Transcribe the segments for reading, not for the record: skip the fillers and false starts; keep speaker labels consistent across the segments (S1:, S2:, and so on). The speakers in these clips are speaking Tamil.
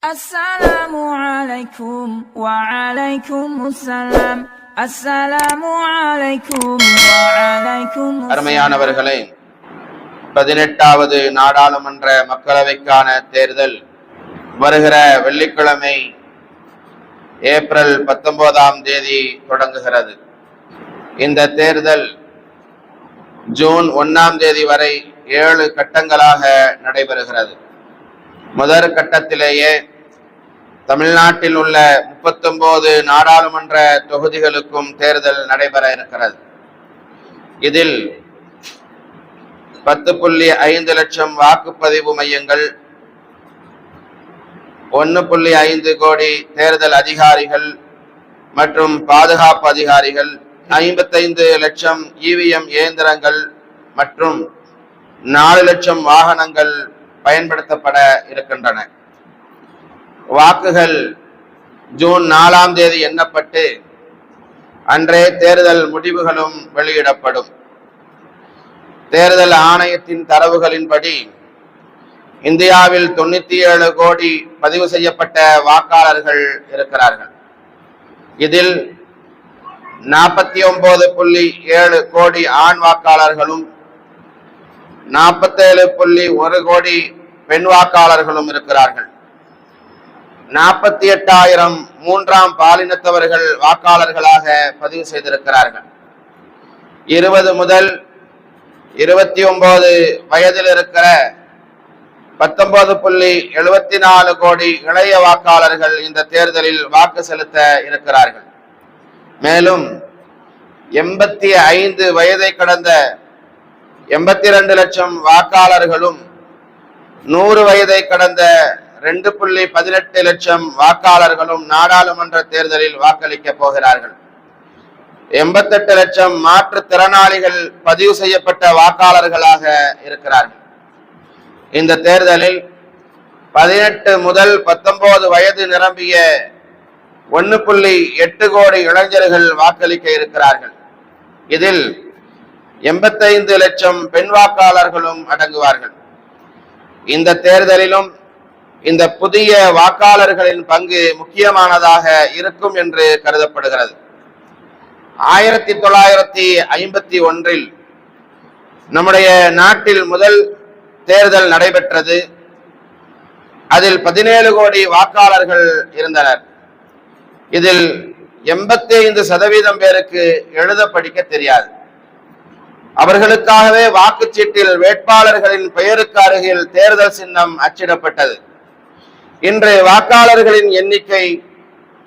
S1: Assalamu alaikum wa alaikumus salam. Assalamu alaikum wa alaikumus.
S2: அருமையானவர்களே, 18வது நாடாளுமன்ற மக்களவைக்கான தேர்தல் வருகிற வெள்ளிக்கிழமை ஏப்ரல் 19ஆம் தேதி தொடங்குகிறது. இந்த தேர்தல் ஜூன் 1ஆம் தேதி வரை 7 கட்டங்களாக நடைபெறுகிறது. முதல் கட்டத்திலேயே தமிழ்நாட்டில் உள்ள 39 நாடாளுமன்ற தொகுதிகளுக்கும் தேர்தல் நடைபெற இருக்கிறது. இதில் 10.5 லட்சம் வாக்குப்பதிவு மையங்கள், 1.5 கோடி தேர்தல் அதிகாரிகள் மற்றும் பாதுகாப்பு அதிகாரிகள், 55 லட்சம் EVM இயந்திரங்கள் மற்றும் 4 லட்சம் வாகனங்கள் பயன்படுத்தப்பட இருக்கின்றன. வாக்குகள் ஜூன் 4ஆம் தேதி எண்ணப்பட்டு அன்றே தேர்தல் முடிவுகளும் வெளியிடப்படும். தேர்தல் ஆணையத்தின் தரவுகளின்படி இந்தியாவில் 97 கோடி பதிவு செய்யப்பட்ட வாக்காளர்கள் இருக்கிறார்கள். இதில் 49.7 கோடி ஆண் வாக்காளர்களும் 47.1 கோடி பெண் வாக்காளர்களும் இருக்கிறார்கள். 48,000 மூன்றாம் பாலினத்தவர்கள் வாக்காளர்களாக பதிவு செய்திருக்கிறார்கள். 20 முதல் 29 வயதில் இருக்கிற 19.74 கோடி இளைய வாக்காளர்கள் இந்த தேர்தலில் வாக்கு செலுத்த இருக்கிறார்கள். மேலும் 85 வயதை கடந்த 82 லட்சம் வாக்காளர்களும் 100 வயதை கடந்த 2.18 லட்சம் வாக்காளர்களும் நாடாளுமன்ற தேர்தலில் வாக்களிக்க போகிறார்கள். 88 லட்சம் மாற்றுத்திறனாளிகள் பதிவு செய்யப்பட்ட வாக்காளர்களாக இருக்கிறார்கள். இந்த தேர்தலில் 18 முதல் 19 வயது நிரம்பிய 1.8 கோடி இளைஞர்கள் வாக்களிக்க இருக்கிறார்கள். இதில் 85 லட்சம் பெண் வாக்காளர்களும் அடங்குவார்கள். இந்த தேர்தலிலும் இந்த புதிய வாக்காளர்களின் பங்கு முக்கியமானதாக இருக்கும் என்று கருதப்படுகிறது. 1951 நம்முடைய நாட்டில் முதல் தேர்தல் நடைபெற்றது. அதில் 17 கோடி வாக்காளர்கள் இருந்தனர். இதில் 85% பேருக்கு எழுத படிக்க தெரியாது. அவர்களுக்காகவே வாக்குச்சீட்டில் வேட்பாளர்களின் பெயருக்கு அருகில் தேர்தல் சின்னம் அச்சிடப்பட்டது. இன்று வாக்காளர்களின் எண்ணிக்கை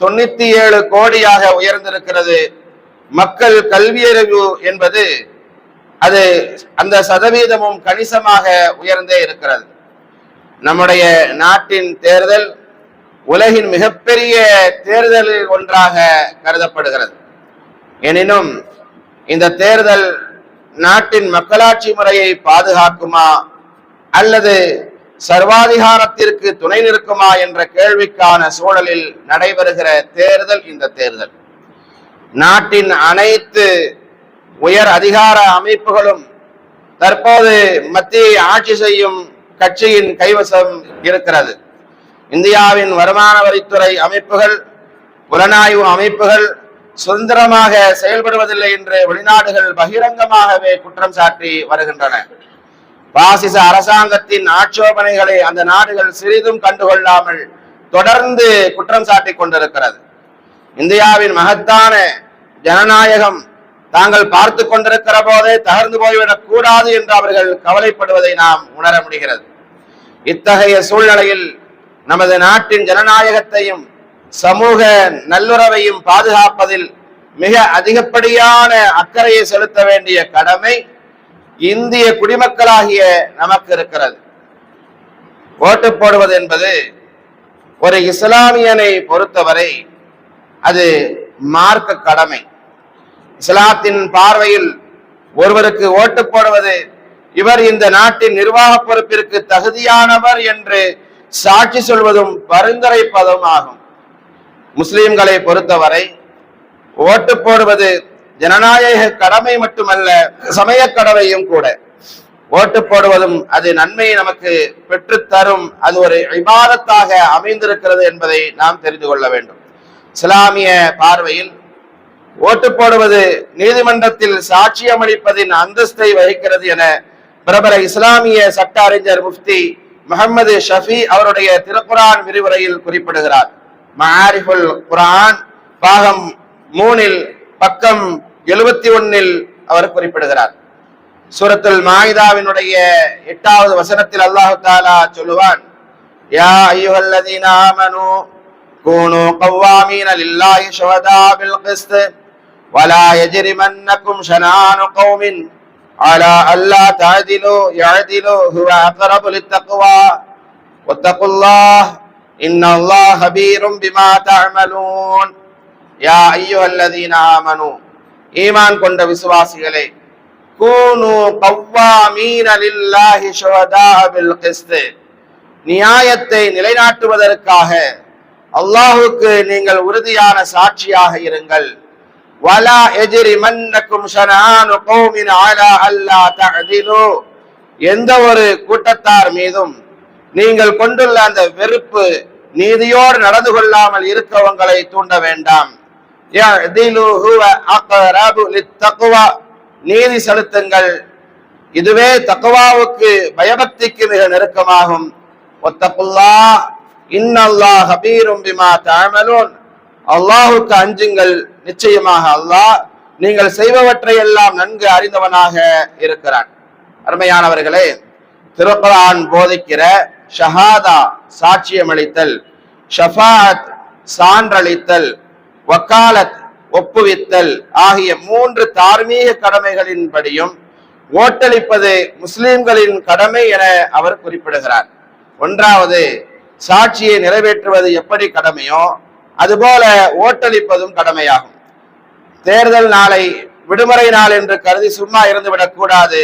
S2: 97 கோடியாக உயர்ந்திருக்கிறது. மக்கள் கல்வியறிவு என்பது அந்த சதவீதமும் கணிசமாக உயர்ந்தே இருக்கிறது. நம்முடைய நாட்டின் தேர்தல் உலகின் மிகப்பெரிய தேர்தலில் ஒன்றாக கருதப்படுகிறது. எனினும் இந்த தேர்தல் நாட்டின் மக்களாட்சி முறையை பாதுகாக்குமா அல்லது சர்வாதிகாரத்திற்கு துணை நிற்குமா என்ற கேள்விக்கான சூழலில் நடைபெறுகிற தேர்தல் இந்த தேர்தல். நாட்டின் அனைத்து உயர் அதிகார அமைப்புகளும் தற்போது மத்திய ஆட்சி செய்யும் கட்சியின் கைவசம் இருக்கிறது. இந்தியாவின் வருமான வரித்துறை அமைப்புகள், புலனாய்வு அமைப்புகள் சுதந்திரமாக செயல்படுவதில்லை என்று வெளிநாடுகள் பகிரங்கமாகவே குற்றம் சாட்டி வருகின்றன. பாசிச அரசாங்கத்தின் ஆட்சேபனைகளை அந்த நாடுகள் சிறிதும் கண்டுகொள்ளாமல் தொடர்ந்து குற்றம் சாட்டி கொண்டிருக்கிறது. இந்தியாவின் மகத்தான ஜனநாயகம் தாங்கள் பார்த்து கொண்டிருக்கிற போதே தகர்ந்து போய்விடக் கூடாது என்று அவர்கள் கவலைப்படுவதை நாம் உணர முடிகிறது. இத்தகைய சூழ்நிலையில் நமது நாட்டின் ஜனநாயகத்தையும் சமூக நல்லுறவையும் பாதுகாப்பதில் மிக அதிகப்படியான அக்கறையை செலுத்த வேண்டிய கடமை இந்திய குடிமக்களாகிய நமக்கு இருக்கிறது. ஓட்டு போடுவது என்பது ஒரு இஸ்லாமியனை பொறுத்தவரை அது மார்க்க கடமை. இஸ்லாத்தின் பார்வையில் ஒருவருக்கு ஓட்டு போடுவது இவர் இந்த நாட்டின் நிர்வாக பொறுப்பிற்கு தகுதியானவர் என்று சாட்சி சொல்வதும் பரிந்துரைப்பதும் ஆகும். முஸ்லிம்களை பொறுத்தவரை ஓட்டு போடுவது ஜனநாயக கடமை மட்டுமல்ல, சமய கடமையும் கூட. ஓட்டு போடுவதும் அது நன்மையை நமக்கு பெற்றுத்தரும், அது ஒரு இபாதத்தாக அமைந்திருக்கிறது என்பதை நாம் தெரிந்து கொள்ள வேண்டும். இஸ்லாமிய பார்வையில் ஓட்டு போடுவது நீதிமன்றத்தில் சாட்சியம் அளிப்பதின் அந்தஸ்தை வகிக்கிறது என பிரபல இஸ்லாமிய சட்ட அறிஞர் முஃப்தி முகமது ஷஃபி அவருடைய திருக்குரான் விரிவுரையில் குறிப்பிடுகிறார். மஆரிஃபுல் குர்ஆன் பாகம் 3 பக்கம் 71 அவர் குறிப்பிடுகிறார். சூரத்துல் மாயிதாவினுடைய 8வது வசனத்தில் அல்லாஹ் தஆலா சொல்லுவான், யா அய்யுஹல்லதீன ஆமனூ கூனூ கவ்வாமீன லில்லாஹி ஷுஹதா பில் கிஸ்த் வலா யஜ்ரிமன்னகும் ஷனானு கௌமின் அலா அல்லா தஅதிலு யஅதிலு ஹுவ அக்ரபு லித்தக்வா வத்தகுல்லாஹ் இன்னல்லாஹ கபீரும் பிமா தஅமலூன். யா அய்யுஹல்லதீன ஆமனூ, ஈமான் கொண்ட விசுவாசிகளே, கூனு கவ்வாமீன லில்லாஹி ஷுஹதா பில் கிஸ்த், நியாயத்தை நிலைநாட்டுவதற்காக அல்லாஹ்வுக்கு நீங்கள் உறுதியான சாட்சியாக இருங்கள். வலா யஜ்ரிமன்னகும் ஷனானு கௌமின் அலா அல்லா தஅதிலு, எந்த ஒரு கூட்டத்தார் மீதும் நீங்கள் கொண்டுள்ள அந்த வெறுப்பு நீதியோடு நடந்து கொள்ளாமல் இருக்கவங்களை தூண்ட வேண்டாம். யஅதிலு ஹுவ அக்ரபு லித்தக்வா, நீதி செலுத்துங்கள், இதுவே தக்வாவுக்கு பயபக்திக்கு மிக நெருக்கமாகும். வத்தகுல்லாஹ் இன்னல்லாஹ கபீரும் பிமா தஅமலூன், அல்லாஹ்வுக்கு அஞ்சுங்கள், நிச்சயமாக அல்லாஹ் நீங்கள் செய்பவற்றை எல்லாம் நன்கு அறிந்தவனாக இருக்கிறான். அருமையானவர்களே, திருக்குர்ஆன் போதிக்கிற ஷஹாதா சாட்சியம் அளித்தல், ஷஃபாஅத் சான்றளித்தல், வக்காலத் ஒப்புவித்தல் ஆகிய 3 தார்மீக கடமைகளின்படியும் ஓட்டளிப்பது முஸ்லிம்களின் கடமை என அவர் குறிப்பிடுகிறார். ஒன்றாவது, சாட்சியை நிறைவேற்றுவது எப்படி கடமையோ அதுபோல ஓட்டளிப்பதும் கடமையாகும். தேர்தல் நாளை விடுமுறை நாள் என்று கருதி சும்மா இருந்துவிடக் கூடாது.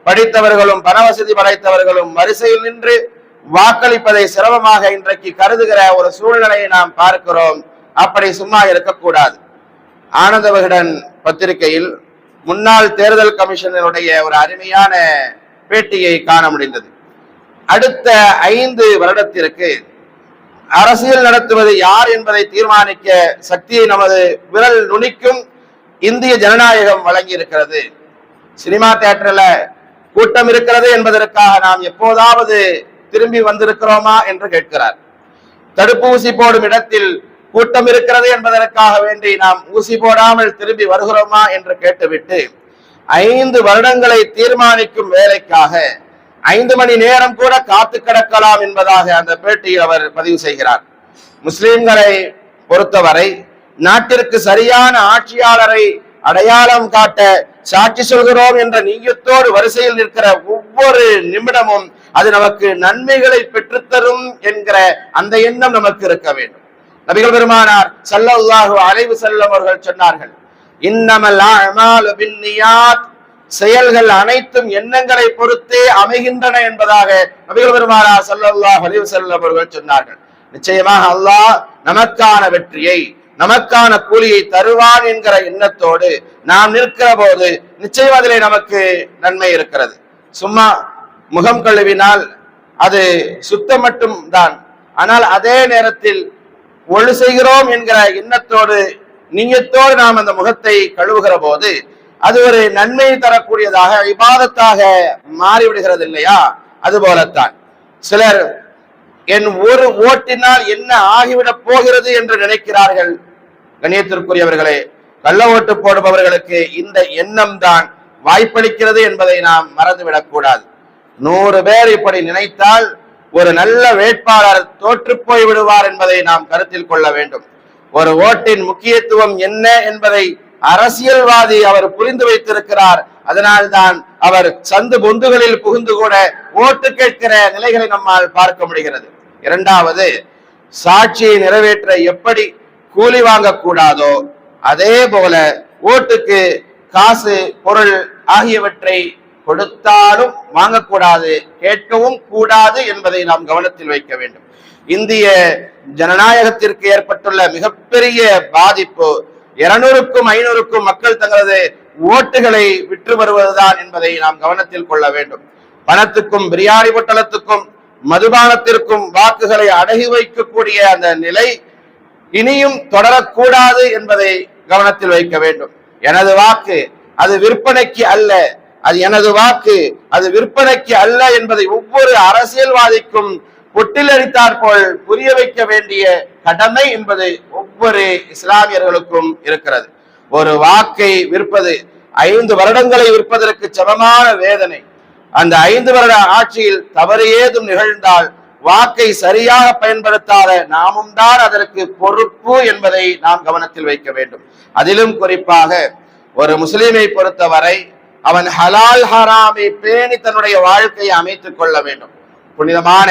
S2: படித்தவர்களும் பணவசதி படைத்தவர்களும் வரிசையில் நின்று வாக்களிப்பதை சிரமமாக இன்றைக்கு கருதுகிற ஒரு சூழ்நிலையை நாம் பார்க்கிறோம். அப்படி சும்மா இருக்கக்கூடாது. ஆனந்த விகடன் பத்திரிகையில் முன்னாள் தேர்தல் கமிஷனருடைய ஒரு அருமையான பேட்டியை காண முடிந்தது. அடுத்த 5 வருடத்திற்கு அரசியல் நடத்துவது யார் என்பதை தீர்மானிக்க சக்தியை நமது விரல் நுனிக்கும் இந்திய ஜனநாயகம் வழங்கி இருக்கிறது. சினிமா தியேட்டர்ல கூட்டம் இருக்கிறது என்பதற்காக நாம் எப்போதாவது திரும்பி வந்திருக்கிறோமா என்று கேட்கிறார். தடுப்பூசி போடும் இடத்தில் கூட்டம் இருக்கிறது என்பதற்காக வேண்டி நாம் ஊசி போடாமல் திரும்பி வருகிறோமா என்று கேட்டுவிட்டு 5 வருடங்களை தீர்மானிக்கும் வேலைக்காக 5 மணி நேரம் கூட காத்து கிடக்கலாம் என்பதாக அந்த பேட்டியில் அவர் பதிவு செய்கிறார். முஸ்லிம்களை பொறுத்தவரை நாட்டிற்கு சரியான ஆட்சியாளரை அடையாளம் காட்ட சாட்சி சொல்கிறோம் என்ற நீயத்தோடு வரிசையில் நிற்கிற ஒவ்வொரு நிமிடமும் அது நமக்கு நன்மைகளை பெற்றுத்தரும் என்கிற அந்த எண்ணம் நமக்கு இருக்க வேண்டும். நபிகள் பெருமானார் ஸல்லல்லாஹு அலைஹி வஸல்லம் அவர்கள் சொன்னார்கள், இன்னமல் அஅமாலு பின்னியாத், செயல்கள் அனைத்தும் எண்ணங்களை பொறுத்தே அமைகின்றன என்பதாக நபிகள் பெருமானார் ஸல்லல்லாஹு அலைஹி வஸல்லம் அவர்கள் சொன்னார்கள். நிச்சயமாக அல்லாஹ் நமக்கான வெற்றியை, நமக்கான கூலியை தருவான் என்கிற எண்ணத்தோடு நாம் நிற்கிற போது நிச்சயம் அதிலே நமக்கு நன்மை இருக்கிறது. சும்மா முகம் கழுவினால் அது சுத்தம் மட்டும் தான். ஆனால் அதே நேரத்தில் ஒழு செய்கிறோம் என்கிற எண்ணத்தோடு நீயத்தோடு நாம் அந்த முகத்தை கழுவுகிற போது அது ஒரு நன்மை தரக்கூடியதாக இபாதத்தாக மாறிவிடுகிறது இல்லையா? அது போலத்தான் சிலர் என் ஒரு ஓட்டினால் என்ன ஆகிவிடப் போகிறது என்று நினைக்கிறார்கள். கண்ணியத்திற்குரியவர்களே, கள்ள ஓட்டு போடுபவர்களுக்கு இந்த எண்ணம் தான் வாய்ப்பளிக்கிறது என்பதை நாம் மறந்துவிடக் கூடாது. 100 பேர் இப்படி நினைத்தால் ஒரு நல்ல வேட்பாளர் தோற்று போய் விடுவார் என்பதை நாம் கருத்தில் கொள்ள வேண்டும். ஒரு ஓட்டின் முக்கியத்துவம் என்ன என்பதை அரசியல்வாதி அவர் புரிந்து வைத்திருக்கிறார். அதனால்தான் அவர் சந்து பொந்துகளில் புகுந்து கூட ஓட்டு கேட்கிற நிலைகளை நம்மால் பார்க்க முடிகிறது. இரண்டாவது, சாட்சியை நிறைவேற்ற எப்படி கூலி வாங்கக்கூடாதோ அதே போல ஓட்டுக்கு காசு பொருள் ஆகியவற்றை கொடுத்தாலும் வாங்கக்கூடாது, கேட்கவும் கூடாது என்பதை நாம் கவனத்தில் வைக்க வேண்டும். இந்திய ஜனநாயகத்திற்கு ஏற்பட்டுள்ள மிகப்பெரிய பாதிப்பு 200க்கும் 500க்கும் மக்கள் தங்களது ஓட்டுகளை விற்று வருவதுதான் என்பதை நாம் கவனத்தில் கொள்ள வேண்டும். பணத்துக்கும் பிரியாணி பொட்டலத்துக்கும் மதுபானத்திற்கும் வாக்குகளை அடகி வைக்கக்கூடிய அந்த நிலை இனியும் தொடரக்கூடாது என்பதை கவனத்தில் வைக்க வேண்டும். எனது வாக்கு அது விற்பனைக்கு அல்ல, அது எனது வாக்கு அது விற்பனைக்கு அல்ல என்பதை ஒவ்வொரு அரசியல்வாதிக்கும் பொட்டிலடித்தாற் போல் புரிய வைக்க வேண்டிய கடமை என்பது ஒவ்வொரு இஸ்லாமியர்களுக்கும் இருக்கிறது. ஒரு வாக்கை விற்பது 5 வருடங்களை விற்பதற்கு சமமான வேதனை. அந்த 5 வருட ஆட்சியில் தவறு ஏதும் நிகழ்ந்தால் வாக்கை சரியாக பயன்படுத்தாத நாமும் தான் அதற்கு பொறுப்பு என்பதை நாம் கவனத்தில் வைக்க வேண்டும். அதிலும் குறிப்பாக ஒரு முஸ்லிமை பொறுத்தவரை அவன் ஹலால் ஹராமை பேணி தன்னுடைய வாழ்க்கையை அமைத்துக் கொள்ள வேண்டும். புனிதமான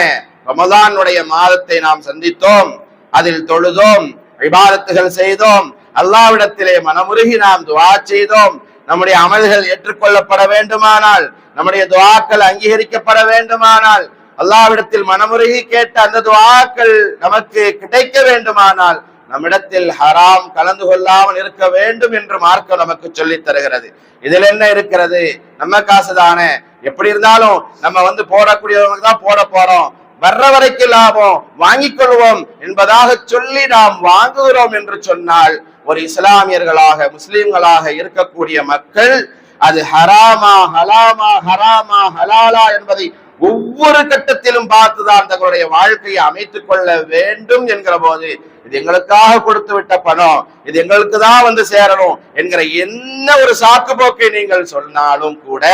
S2: ரமலானுடைய மாதத்தை நாம் சந்தித்தோம், அதில் தொழுதோம், இபாதத்துகள் செய்தோம், அல்லாஹ்விடத்திலே மனமுருகி நாம் துஆ செய்தோம். நம்முடைய அமல்கள் ஏற்றுக்கொள்ளப்பட வேண்டுமானால், நம்முடைய துஆக்கள் அங்கீகரிக்கப்பட வேண்டுமானால், அல்லாஹ்விடத்தில் மனமுருகி கேட்ட அந்த துஆக்கள் நமக்கு கிடைக்க வேண்டுமானால் நம்மிடத்தில் ஹராம் கலந்து கொள்ளாமல் இருக்க வேண்டும் என்று மார்க்கம் நமக்கு சொல்லி தருகிறது. இதில் என்ன இருக்கிறது? நம்ம காசு தானே, எப்படி இருந்தாலும் நம்ம போடக்கூடியவங்களுக்கு தான் போட போறோம், வர்ற வரைக்கும் லாபம் வாங்கிக் கொள்வோம் என்பதாக சொல்லி நாம் வாங்குகிறோம் என்று சொன்னால், ஒரு இஸ்லாமியர்களாக முஸ்லிம்களாக இருக்கக்கூடிய மக்கள் அது ஹராமா ஹலாமா ஹராமா ஹலாலா என்பதை ஒவ்வொரு கட்டத்திலும் பார்த்துதான் தங்களுடைய வாழ்க்கையை அமைத்துக் கொள்ள வேண்டும் என்கிற போது, இது எங்களுக்காக கொடுத்து விட்ட பணம், இது எங்களுக்கு தான் சேரணும் என்கிற என்ன ஒரு சாக்கு போக்கை நீங்கள் சொன்னாலும் கூட,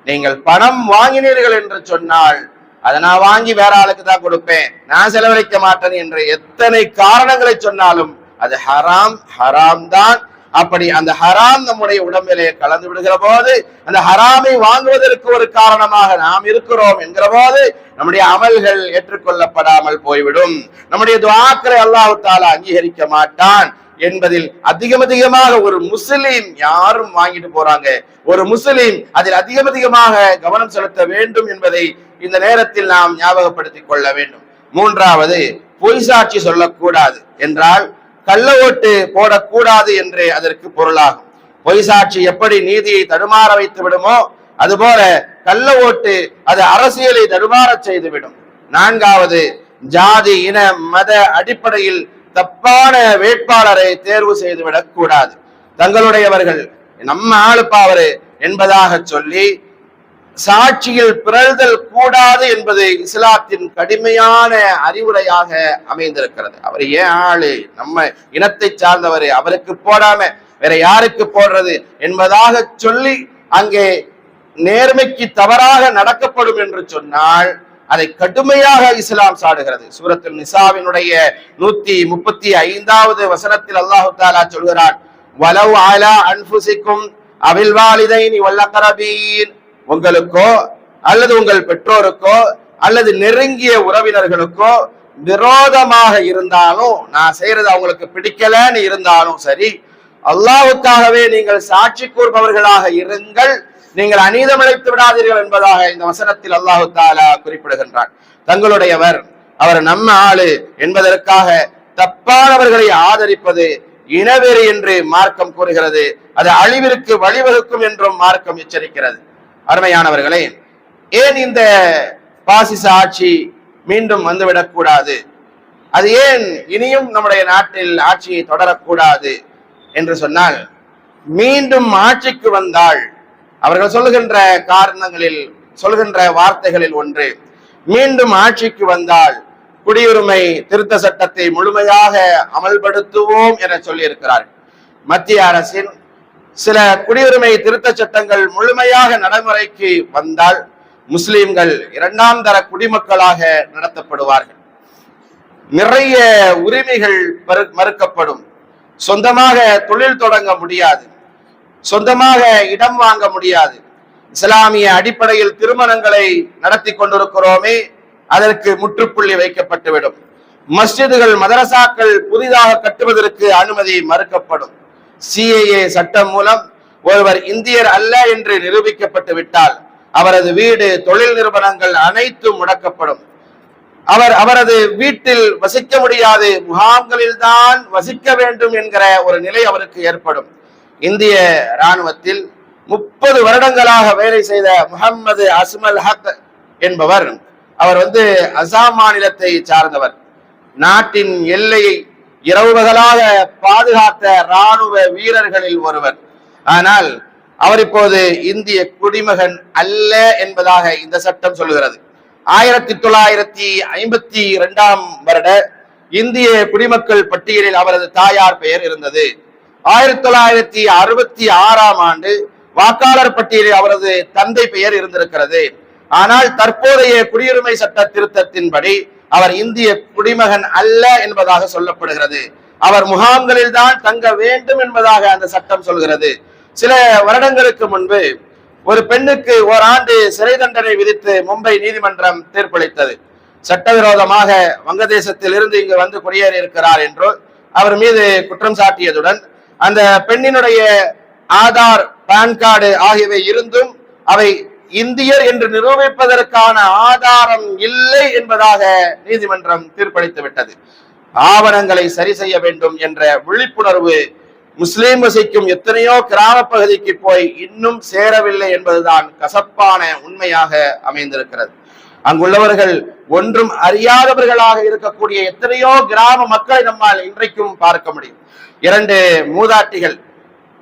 S2: நீங்கள் பணம் வாங்கினீர்கள் என்று சொன்னால் அதை நான் வாங்கி வேற ஆளுக்கு தான் கொடுப்பேன், நான் செலவழிக்க மாட்டேன் என்று எத்தனை காரணங்களை சொன்னாலும் அது ஹராம் ஹராம் தான். அப்படி அந்த ஹராம் நம்முடைய உடம்பிலே கலந்து விடுகிற போது, அந்த ஹராமை வாங்குவதற்கு ஒரு காரணமாக நாம் இருக்கிறோம் என்கிற போது நம்முடைய அமல்கள் ஏற்றுக்கொள்ளப்படாமல் போய்விடும். நம்முடைய துஆக்களை அல்லாஹ் தஆலா அங்கீகரிக்க மாட்டான் என்பதில் அதிகமாக ஒரு முஸ்லிம் யாரும் வாங்கிட்டு போறாங்க, ஒரு முஸ்லிம் அதில் அதிகமாக கவனம் செலுத்த வேண்டும் என்பதை இந்த நேரத்தில் நாம் ஞாபகப்படுத்திக் கொள்ள வேண்டும். மூன்றாவது, பொய் சாட்சி சொல்லக்கூடாது என்றால் கள்ள ஓட்டு போடக்கூடாது என்று அதற்கு பொருளாகும். பொய் சாட்சி எப்படி நீதியை தடுமாற வைத்து விடுமோ அதுபோல கள்ள ஓட்டு அது அரசியலை தடுமாற செய்துவிடும். நான்காவது, ஜாதி இன மத அடிப்படையில் தப்பான வேட்பாளரை தேர்வு செய்துவிடக் கூடாது. தங்களுடையவர்கள் நம்ம ஆளுப்பாவரு என்பதாக சொல்லி சாட்சியில் பிறழ்தல் கூடாது என்பது இஸ்லாத்தின் கடுமையான அறிவுரையாக அமைந்திருக்கிறது. அவர் ஏன் ஆளு, நம்ம இனத்தை சார்ந்தவர், அவருக்கு போடாம வேற யாருக்கு போடுறது என்பதாக சொல்லி அங்கே நேர்மைக்கு தவறாக நடக்கப்படும் என்று சொன்னால் அதை கடுமையாக இஸ்லாம் சாடுகிறது. சூரத்துல் நிசாவினுடைய 135வது வசனத்தில் அல்லாஹ் தஆலா சொல்கிறான், வலவ் அலா அன்ஃபுசிக்கும் அவில் வாலிதைனி வல் அக்ரபீன், உங்களுக்கோ அல்லது உங்கள் பெற்றோருக்கோ அல்லது நெருங்கிய உறவினர்களுக்கோ விரோதமாக இருந்தாலும், நான் செய்யறது அவங்களுக்கு பிடிக்கலன்னு இருந்தாலும் சரி, அல்லாஹ்வுக்காகவே நீங்கள் சாட்சி கூறுபவர்களாக இருங்கள், நீங்கள் அநீதம் இழைத்து விடாதீர்கள் என்பதாக இந்த வசனத்தில் அல்லாஹ் தஆலா குறிப்பிடுகின்றான். தங்களுடையவர், அவர் நம்ம ஆளு என்பதற்காக தப்பானவர்களை ஆதரிப்பது இனவெறி என்று மார்க்கம் கூறுகிறது. அது அழிவிற்கு வழிவகுக்கும் என்றும் மார்க்கம் எச்சரிக்கிறது. அருமையானவர்களே, ஏன் இந்த பாசிச ஆட்சி மீண்டும் வந்துவிடக் கூடாது, அது ஏன் இனியும் நம்முடைய நாட்டில் ஆட்சியை தொடரக்கூடாது என்று சொன்னால், மீண்டும் ஆட்சிக்கு வந்தால் அவர்கள் சொல்லுகின்ற காரணங்களில் சொல்கின்ற வார்த்தைகளில் ஒன்று, மீண்டும் ஆட்சிக்கு வந்தால் குடியுரிமை திருத்த சட்டத்தை முழுமையாக அமல்படுத்துவோம் என சொல்லி இருக்கிறார்கள். மத்திய அரசின் சில குடியுரிமை திருத்த சட்டங்கள் முழுமையாக நடைமுறைக்கு வந்தால் முஸ்லிம்கள் 2ஆம் தர குடிமக்களாக நடத்தப்படுவார்கள். நிறைய உரிமைகள் மறுக்கப்படும். சொந்தமாக தொழில் தொடங்க முடியாது, சொந்தமாக இடம் வாங்க முடியாது. இஸ்லாமிய அடிப்படையில் திருமணங்களை நடத்தி கொண்டிருக்கிறோமே, அதற்கு முற்றுப்புள்ளி வைக்கப்பட்டுவிடும். மஸ்ஜிதுகள் மதரசாக்கள் புதிதாக கட்டுவதற்கு அனுமதி மறுக்கப்படும். சிஏஏ சட்டம் மூலம் ஒருவர் இந்தியர் அல்ல என்று நிரூபிக்கப்பட்டு விட்டால் அவரது வீடு, தொழில் நிறுவனங்கள் அனைத்தும் முடக்கப்படும். அவரது வீட்டில் வசிக்க முடியாது, முகாம்களில் தான் வசிக்க வேண்டும் என்கிற ஒரு நிலை அவருக்கு ஏற்படும். இந்திய இராணுவத்தில் 30 வருடங்களாக வேலை செய்த முகமது அஸ்மல் ஹக் என்பவர், அவர் அசாம் மாநிலத்தை சார்ந்தவர். நாட்டின் எல்லையை இரவுபகலாக பாதுகாத்த ராணுவ வீரர்களில் ஒருவர். ஆனால் அவர் இப்போது இந்திய குடிமகன் அல்ல என்பதாக இந்த சட்டம் சொல்லுகிறது. 1952 வருட இந்திய குடிமக்கள் பட்டியலில் அவரது தாயார் பெயர் இருந்தது. 1966 ஆண்டு வாக்காளர் பட்டியலில் அவரது தந்தை பெயர் இருந்திருக்கிறது. ஆனால் தற்போதைய குடியுரிமை சட்ட திருத்தத்தின்படி அவர் இந்திய குடிமகன் அல்ல என்பதாக சொல்லப்படுகிறது. அவர் முகாம்களில் தான் தங்க வேண்டும் என்பதாக அந்த சட்டம் சொல்கிறது. சில வருடங்களுக்கு முன்பு ஒரு பெண்ணுக்கு ஓராண்டு சிறை தண்டனை விதித்து மும்பை நீதிமன்றம் தீர்ப்பளித்தது. சட்டவிரோதமாக வங்கதேசத்தில் இருந்து இங்கு குடியேறி இருக்கிறார் என்று அவர் மீது குற்றம் சாட்டியதுடன் அந்த பெண்ணினுடைய ஆதார், பான் கார்டு ஆகியவை இருந்தும் அவை இந்தியர் என்று நிரூபிப்பதற்கான ஆதாரம் இல்லை என்பதாக நீதிமன்றம் தீர்ப்பளித்து விட்டது. ஆவணங்களை சரி செய்ய வேண்டும் என்ற விழிப்புணர்வு முஸ்லிம் வசிக்கும் எத்தனையோ கிராம பகுதிக்கு போய் இன்னும் சேரவில்லை என்பதுதான் கசப்பான உண்மையாக அமைந்திருக்கிறது. அங்குள்ளவர்கள் ஒன்றும் அறியாதவர்களாக இருக்கக்கூடிய எத்தனையோ கிராம மக்களை நம்மால் இன்றைக்கும் பார்க்க முடியும். 2 மூதாட்டிகள்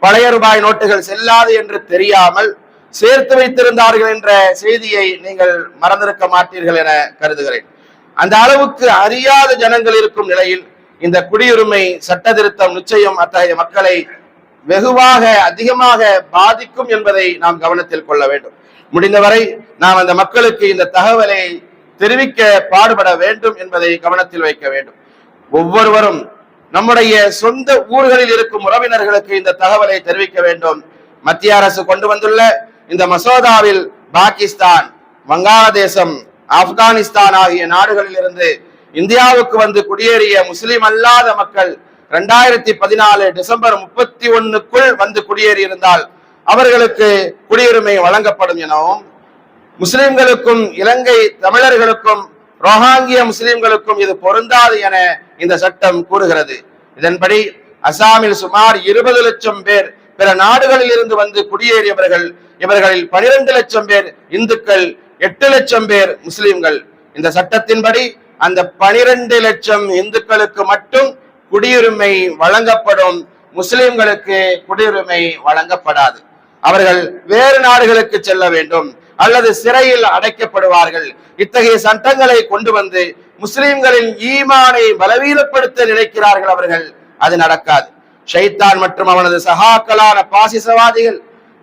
S2: பழைய ரூபாய் நோட்டுகள் செல்லாது என்று தெரியாமல் சேர்த்து வைத்திருந்தார்கள் என்ற செய்தியை நீங்கள் மறந்திருக்க மாட்டீர்கள் என கருதுகிறேன். அந்த அளவுக்கு அறியாத ஜனங்கள் இருக்கும் நிலையில் இந்த குடியுரிமை சட்ட திருத்தம் நிச்சயம் அத்தகைய மக்களை வெகுவாக அதிகமாக பாதிக்கும் என்பதை நாம் கவனத்தில் கொள்ள வேண்டும். முடிந்தவரை நாம் அந்த மக்களுக்கு இந்த தகவலை தெரிவிக்க பாடுபட வேண்டும் என்பதை கவனத்தில் வைக்க வேண்டும். ஒவ்வொருவரும் நம்முடைய சொந்த ஊர்களில் இருக்கும் உறவினர்களுக்கு இந்த தகவலை தெரிவிக்க வேண்டும். மத்திய அரசு கொண்டு வந்துள்ள இந்த மசோதாவில் பாகிஸ்தான், வங்காளதேசம், ஆப்கானிஸ்தான் ஆகிய நாடுகளில் இருந்து இந்தியாவுக்கு குடியேறிய முஸ்லிம் அல்லாத மக்கள் 2014 டிசம்பர் 31க்குள் குடியேறி இருந்தால் அவர்களுக்கு குடியுரிமை வழங்கப்படும் எனவும், முஸ்லிம்களுக்கும் இலங்கை தமிழர்களுக்கும் ரோஹாங்கிய முஸ்லிம்களுக்கும் இது பொருந்தாது என இந்த சட்டம் கூறுகிறது. இதன்படி அசாமில் சுமார் 20 லட்சம் பேர் பிற நாடுகளில் இருந்து குடியேறியவர்கள். இவர்களில் 12 லட்சம் பேர் இந்துக்கள், 8 லட்சம் பேர் முஸ்லிம்கள். இந்த சட்டத்தின்படி அந்த 12 லட்சம் இந்துக்களுக்கு மட்டும் குடியுரிமை வழங்கப்படும், முஸ்லிம்களுக்கு குடியுரிமை வழங்கப்படாது. அவர்கள் வேறு நாடுகளுக்கு செல்ல வேண்டும் அல்லது சிறையில் அடைக்கப்படுவார்கள். இத்தகைய சட்டங்களை கொண்டு முஸ்லிம்களின் ஈமானை பலவீனப்படுத்த நினைக்கிறார்கள் அவர்கள். அது நடக்காது. ஷைத்தான் மற்றும் அவனது சகாக்களான பாசிசவாதிகள்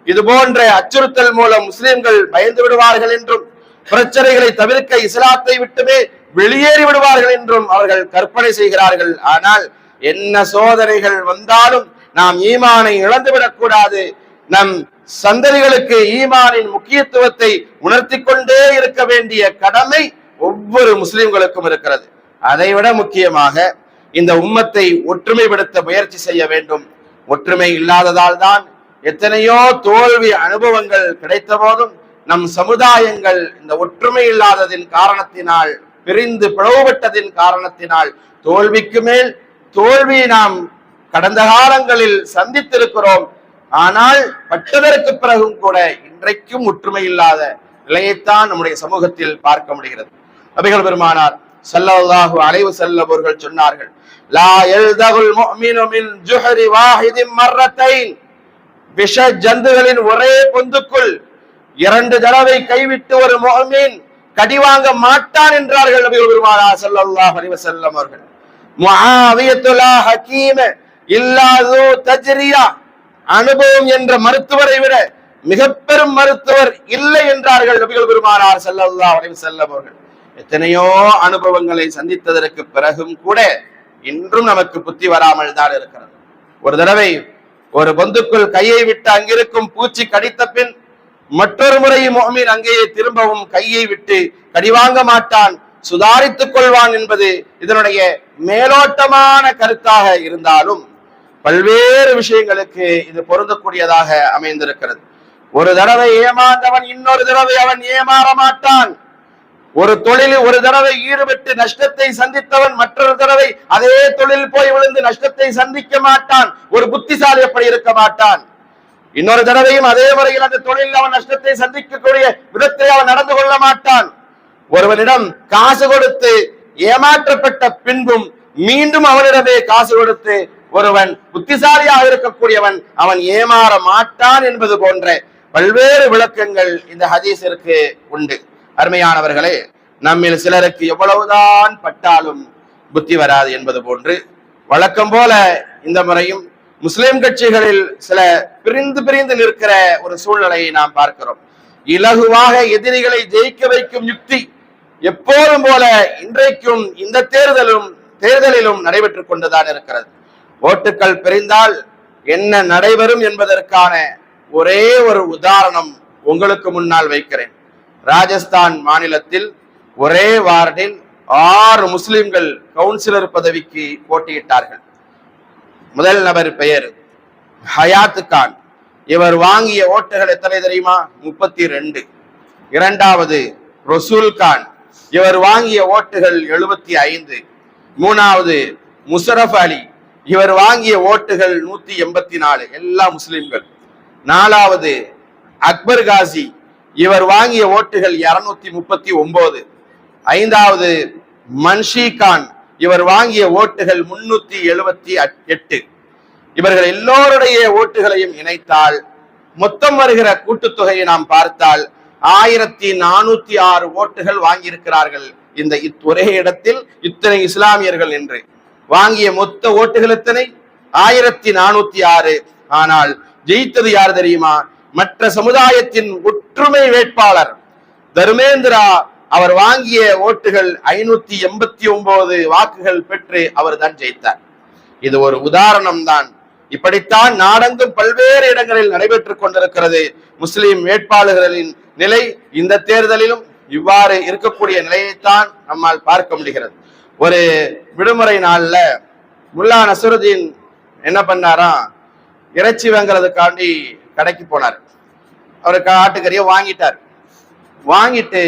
S2: இது போன்ற அச்சுறுத்தல் மூலம் முஸ்லிம்கள் பயந்து விடுவார்கள் என்றும், பிரச்சனைகளை தவிர்க்க இஸ்லாத்தை விட்டுமே வெளியேறி விடுவார்கள் என்றும் அவர்கள் கற்பனை செய்கிறார்கள். ஆனால் என்ன சோதனைகள் வந்தாலும் நாம் ஈமானை இழந்துவிடக் கூடாது. நம் சந்ததிகளுக்கு ஈமானின் முக்கியத்துவத்தை உணர்த்தி கொண்டே இருக்க வேண்டிய கடமை ஒவ்வொரு முஸ்லிம்களுக்கும் இருக்கிறது. அதைவிட முக்கியமாக இந்த உம்மத்தை ஒற்றுமைப்படுத்த முயற்சி செய்ய வேண்டும். ஒற்றுமை இல்லாததால் தான் எத்தனையோ தோல்வி அனுபவங்கள் கிடைத்த போதும் நம் சமுதாயங்கள் இந்த ஒற்றுமை இல்லாததின் காரணத்தினால், பிரிந்து பிளவுபட்டதின் காரணத்தினால் தோல்விக்கு மேல் தோல்வியை நாம் கடந்த காலங்களில் சந்தித்திருக்கிறோம். ஆனால் பட்டதற்கு பிறகும் கூட இன்றைக்கும் ஒற்றுமை இல்லாத நிலையைத்தான் நம்முடைய சமூகத்தில் பார்க்க முடிகிறது. நபிகள் பெருமானார் ஸல்லல்லாஹு அலைஹி வஸல்லம் அவர்கள் சொன்னார்கள், லா யல்தகுல் முஃமினு மின் ஜுஹரி வாஹிதின் மர்ரத்தைன். விஷ ஜந்துகளின் ஒரே பொந்துக்குள் 2 தடவை கைவிட்டு ஒரு முஃமின் கடிவாங்க மாட்டான் என்றார்கள் நபிகள் பெருமானார் ஸல்லல்லாஹு அலைஹி வஸல்லம் அவர்கள். முஆவியத்து லா ஹகீம இல்லா து தஜ்ரியா. அனுபவம் என்ற மருத்துவரை விட மிக பெரும் மருத்துவர் இல்லை என்றார்கள் நபிகள் பெருமானார் ஸல்லல்லாஹு அலைஹி வஸல்லம் அவர்கள். எத்தனையோ அனுபவங்களை சந்தித்ததற்கு பிறகும் கூட இன்றும் நமக்கு புத்தி வராமல் தான் இருக்கிறது. ஒரு தடவை ஒரு பொந்துக்குள் கையை விட்டு அங்கிருக்கும் பூச்சி கடித்த பின் மற்றொரு முறை முஃமின் அங்கேயே திரும்பவும் கையை விட்டு கடிவாங்க மாட்டான், சுதாரித்துக் கொள்வான் என்பது இதனுடைய மேலோட்டமான கருத்தாக இருந்தாலும் பல்வேறு விஷயங்களுக்கு இது பொருந்தக்கூடியதாக அமைந்திருக்கிறது. ஒரு தடவை ஏமாந்தவன் இன்னொரு தடவை அவன் ஏமாற மாட்டான். ஒரு தொழிலில் ஒரு தடவை ஈடுபட்டு நஷ்டத்தை சந்தித்தவன் மற்றொரு தடவை அதே தொழில் போய் விழுந்து நஷ்டத்தை சந்திக்க மாட்டான். ஒரு புத்திசாலி அப்படி இருக்க மாட்டான். இன்னொரு தடவையும் அதே முறையில் அந்த தொழிலில் அவன் நஷ்டத்தை சந்திக்கக்கூடிய விதத்தை அவன் நடந்து கொள்ள மாட்டான். ஒருவனிடம் காசு கொடுத்து ஏமாற்றப்பட்ட பின்பும் மீண்டும் அவனிடமே காசு கொடுத்து ஒருவன் புத்திசாலியாக இருக்கக்கூடியவன் அவன் ஏமாற மாட்டான் என்பது போன்ற பல்வேறு விளக்கங்கள் இந்த ஹதீஸிற்கு உண்டு. அருமையானவர்களே, நம்மில் சிலருக்கு எவ்வளவுதான் பட்டாலும் புத்தி வராது என்பது போன்று வழக்கம் போல இந்த முறையும் முஸ்லிம் கட்சிகளில் சில பிரிந்து பிரிந்து நிற்கிற ஒரு சூழ்நிலையை நாம் பார்க்கிறோம். இலகுவாக எதிரிகளை ஜெயிக்க வைக்கும் யுக்தி எப்போதும் போல இன்றைக்கும் இந்த தேர்தலிலும் நடைபெற்றுக் கொண்டுதான் இருக்கிறது. ஓட்டுக்கள் பிரிந்தால் என்ன நடைபெறும் என்பதற்கான ஒரே ஒரு உதாரணம் உங்களுக்கு முன்னால் வைக்கிறேன். ராஜஸ்தான் மாநிலத்தில் ஒரே வார்டில் 6 முஸ்லிம்கள் கவுன்சிலர் பதவிக்கு போட்டியிட்டார்கள். முதல் நபர் பெயர் ஹயாத் கான். இவர் வாங்கிய ஓட்டுகள் எத்தனை தெரியுமா? 32. இரண்டாவது ரசூல் கான். இவர் வாங்கிய ஓட்டுகள் 75. மூணாவது முஷரப் அலி. இவர் வாங்கிய ஓட்டுகள் 184, எல்லா முஸ்லிம்கள். நாலாவது அக்பர் காசி. இவர் வாங்கிய ஓட்டுகள் 239. ஐந்தாவது மன்ஷி கான். இவர் வாங்கிய ஓட்டுகள் 378. இவர்கள் எல்லோருடைய ஓட்டுகளையும் இணைத்தால் மொத்தம் வருகிற கூட்டுத்தொகையை நாம் பார்த்தால் 1406 ஓட்டுகள் வாங்கியிருக்கிறார்கள். இந்த ஒரே இடத்தில் இத்தனை இஸ்லாமியர்கள் என்று வாங்கிய மொத்த ஓட்டுகள் எத்தனை? 1406. ஆனால் ஜெயித்தது யார் தெரியுமா? மற்ற சமுதாயத்தின் ஒற்றுமை வேட்பாளர் தர்மேந்திரா. அவர் வாங்கிய ஓட்டுகள் 589 வாக்குகள் பெற்று அவர் தான் ஜெயித்தார். இது ஒரு உதாரணம் தான். இப்படித்தான் நாடெங்கும் பல்வேறு இடங்களில் நடைபெற்றுக் கொண்டிருக்கிறது. முஸ்லிம் வேட்பாளர்களின் நிலை இந்த தேர்தலிலும் இவ்வாறு இருக்கக்கூடிய நிலையைத்தான் நம்மால் பார்க்க முடிகிறது. ஒரு விடுமுறை நாள்ல முல்லா நசருதீன் என்ன பண்ணாராம், இறைச்சி வாங்குறதுக்காண்டி கடைக்கு போனார். அவருக்கு ஆட்டுக்கறியை வாங்கிட்டார். வாங்கிட்டு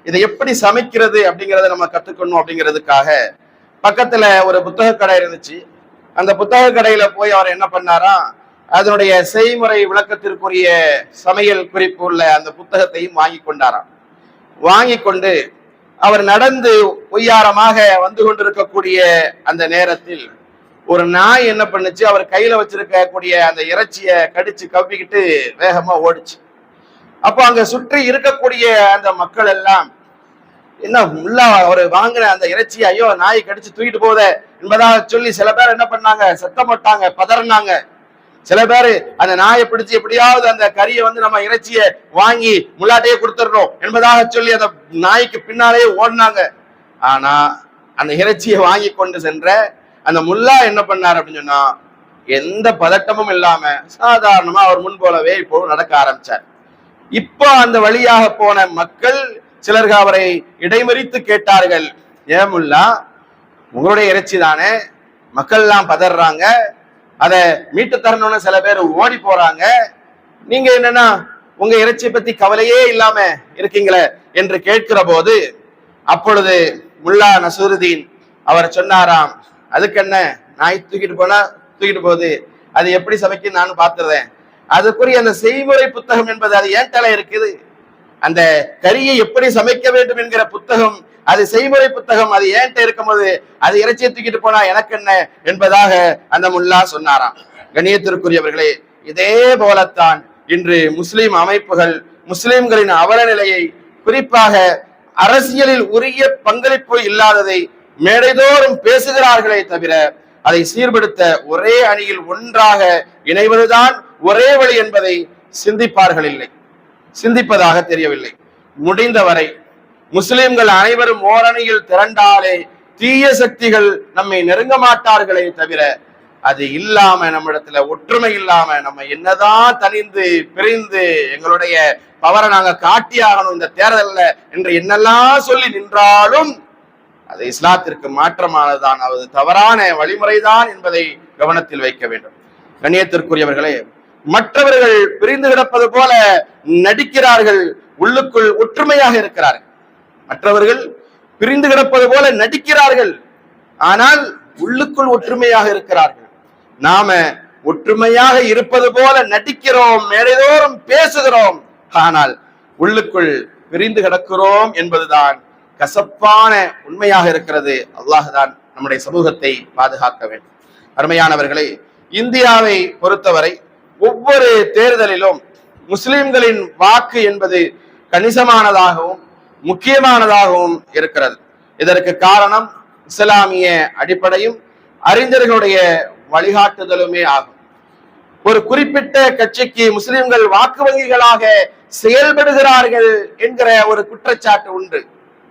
S2: இதை எப்படி சமைக்கிறது அப்படிங்கிறத நம்ம கத்துக்கணும் அப்படிங்கிறதுக்காக பக்கத்துல ஒரு புத்தக கடை இருந்துச்சு. அந்த புத்தக கடையில போய் அவர் என்ன பண்ணாராம், அதனுடைய செய்முறை விளக்கத்திற்குரிய சமையல் குறிப்பு உள்ள அந்த புத்தகத்தையும் வாங்கி கொண்டாராம். வாங்கி கொண்டு அவர் நடந்து ஒய்யாரமாக வந்து கொண்டிருக்கக்கூடிய அந்த நேரத்தில் ஒரு நாய் என்ன பண்ணுச்சு, அவர் கையில வச்சிருக்கக்கூடிய அந்த இறைச்சியை கடிச்சு கவ்விக்கிட்டு வேகமா ஓடிச்சு. அப்போ அங்க சுற்றி இருக்கக்கூடிய அந்த மக்கள் எல்லாம் என்ன முல்லா அவர் வாங்கின அந்த இறைச்சி ஐயோ நாய் கடிச்சு தூக்கிட்டு போகுத என்பதாக சொல்லி சில பேர் என்ன பண்ணாங்க, சத்தம் போட்டாங்க, பதறினாங்க. சில பேர் அந்த நாயை பிடிச்சு எப்படியாவது அந்த கறியை வந்து நம்ம இறைச்சியை வாங்கி முல்லாட்டையே கொடுத்துடணும் என்பதாக சொல்லி அந்த நாய்க்கு பின்னாலேயே ஓடினாங்க. ஆனா அந்த இறைச்சியை வாங்கி கொண்டு சென்ற அந்த முல்லா என்ன பண்ணார் அப்படின்னு சொன்னா, எந்த பதட்டமும் இல்லாம சாதாரணமா அவர் முன் போலவே இப்போ நடக்க ஆரம்பிச்சார். இப்போ அந்த வழியாக போன மக்கள் சிலர்கள் அவரை இடைமறித்து கேட்டார்கள், ஏன் முல்லா, உங்களுடைய இறைச்சி தானே, மக்கள் எல்லாம் பதறாங்க, அதை மீட்டு தரணும்னு சில பேர் ஓடி போறாங்க, நீங்க என்னன்னா உங்க இறைச்சியை பத்தி கவலையே இல்லாம இருக்கீங்களே என்று கேட்கிற போது அப்பொழுது முல்லா நசருதீன் அவர் சொன்னாராம், அதுக்கு என்ன, நாய் தூக்கிட்டு போனா தூக்கிட்டு போகுது, அது எப்படி சமைக்க நானும் பார்த்துறேன். அதுக்குரிய அந்த செய்முறை புத்தகம் என்பது அது ஏன் தலை இருக்குது. அந்த கறியை எப்படி சமைக்க வேண்டும் என்கிற புத்தகம், அது செய்முறை புத்தகம், அது ஏன்ட்ட இருக்கும்போது அது இறைச்சியை தூக்கிட்டு போனா எனக்கு என்ன என்பதாக அந்த முல்லா சொன்னாராம். கண்ணியத்திற்குரியவர்களே, இதே போலத்தான் இன்று முஸ்லிம் அமைப்புகள் முஸ்லிம்களின் அவல நிலையை, குறிப்பாக அரசியலில் உரிய பங்களிப்பு இல்லாததை மேடைதோறும் பேசுகிறார்களே தவிர அதை சீர்படுத்த ஒரே அணியில் ஒன்றாக இணைவதுதான் ஒரே வழி என்பதை சிந்திப்பார்கள் இல்லை, சிந்திப்பதாக தெரியவில்லை. முடிந்தவரை முஸ்லிம்கள் அனைவரும் ஓரணியில் திரண்டாலே தீய சக்திகள் நம்மை நெருங்க மாட்டார்களே தவிர அது இல்லாம நம்மிடத்துல ஒற்றுமை இல்லாம நம்ம என்னதான் தனிந்து பிரிந்து எங்களுடைய பவரை நாங்க காட்டியாகணும் இந்த தேர்தல்ல என்று என்னெல்லாம் சொல்லி நின்றாலும் அது இஸ்லாத்திற்கு மாற்றமானதுதான், அது தவறான வழிமுறைதான் என்பதை கவனத்தில் வைக்க வேண்டும். கண்ணியத்திற்குரியவர்களே, மற்றவர்கள் பிரிந்து கிடப்பது போல நடிக்கிறார்கள், உள்ளுக்குள் ஒற்றுமையாக இருக்கிறார்கள். மற்றவர்கள் பிரிந்து கிடப்பது போல நடிக்கிறார்கள், ஆனால் உள்ளுக்குள் ஒற்றுமையாக இருக்கிறார்கள். நாம ஒற்றுமையாக இருப்பது போல நடிக்கிறோம், மேடைதோறும் பேசுகிறோம், ஆனால் உள்ளுக்குள் பிரிந்து கிடக்கிறோம் என்பதுதான் கசப்பான உண்மையாக இருக்கிறது. அல்லாஹ் தான் நம்முடைய சமூகத்தை பாதுகாக்க வேண்டும். அருமையானவர்களே, இந்தியாவை பொறுத்தவரை ஒவ்வொரு தேர்தலிலும் முஸ்லிம்களின் வாக்கு என்பது கணிசமானதாகவும் முக்கியமானதாகவும் இருக்கிறது. இதற்கு காரணம் இஸ்லாமிய அடிப்படையும் அறிஞர்களுடைய வழிகாட்டுதலுமே ஆகும். ஒரு குறிப்பிட்ட கட்சிக்கு முஸ்லிம்கள் வாக்கு வங்கிகளாக செயல்படுகிறார்கள் என்கிற ஒரு குற்றச்சாட்டு உண்டு.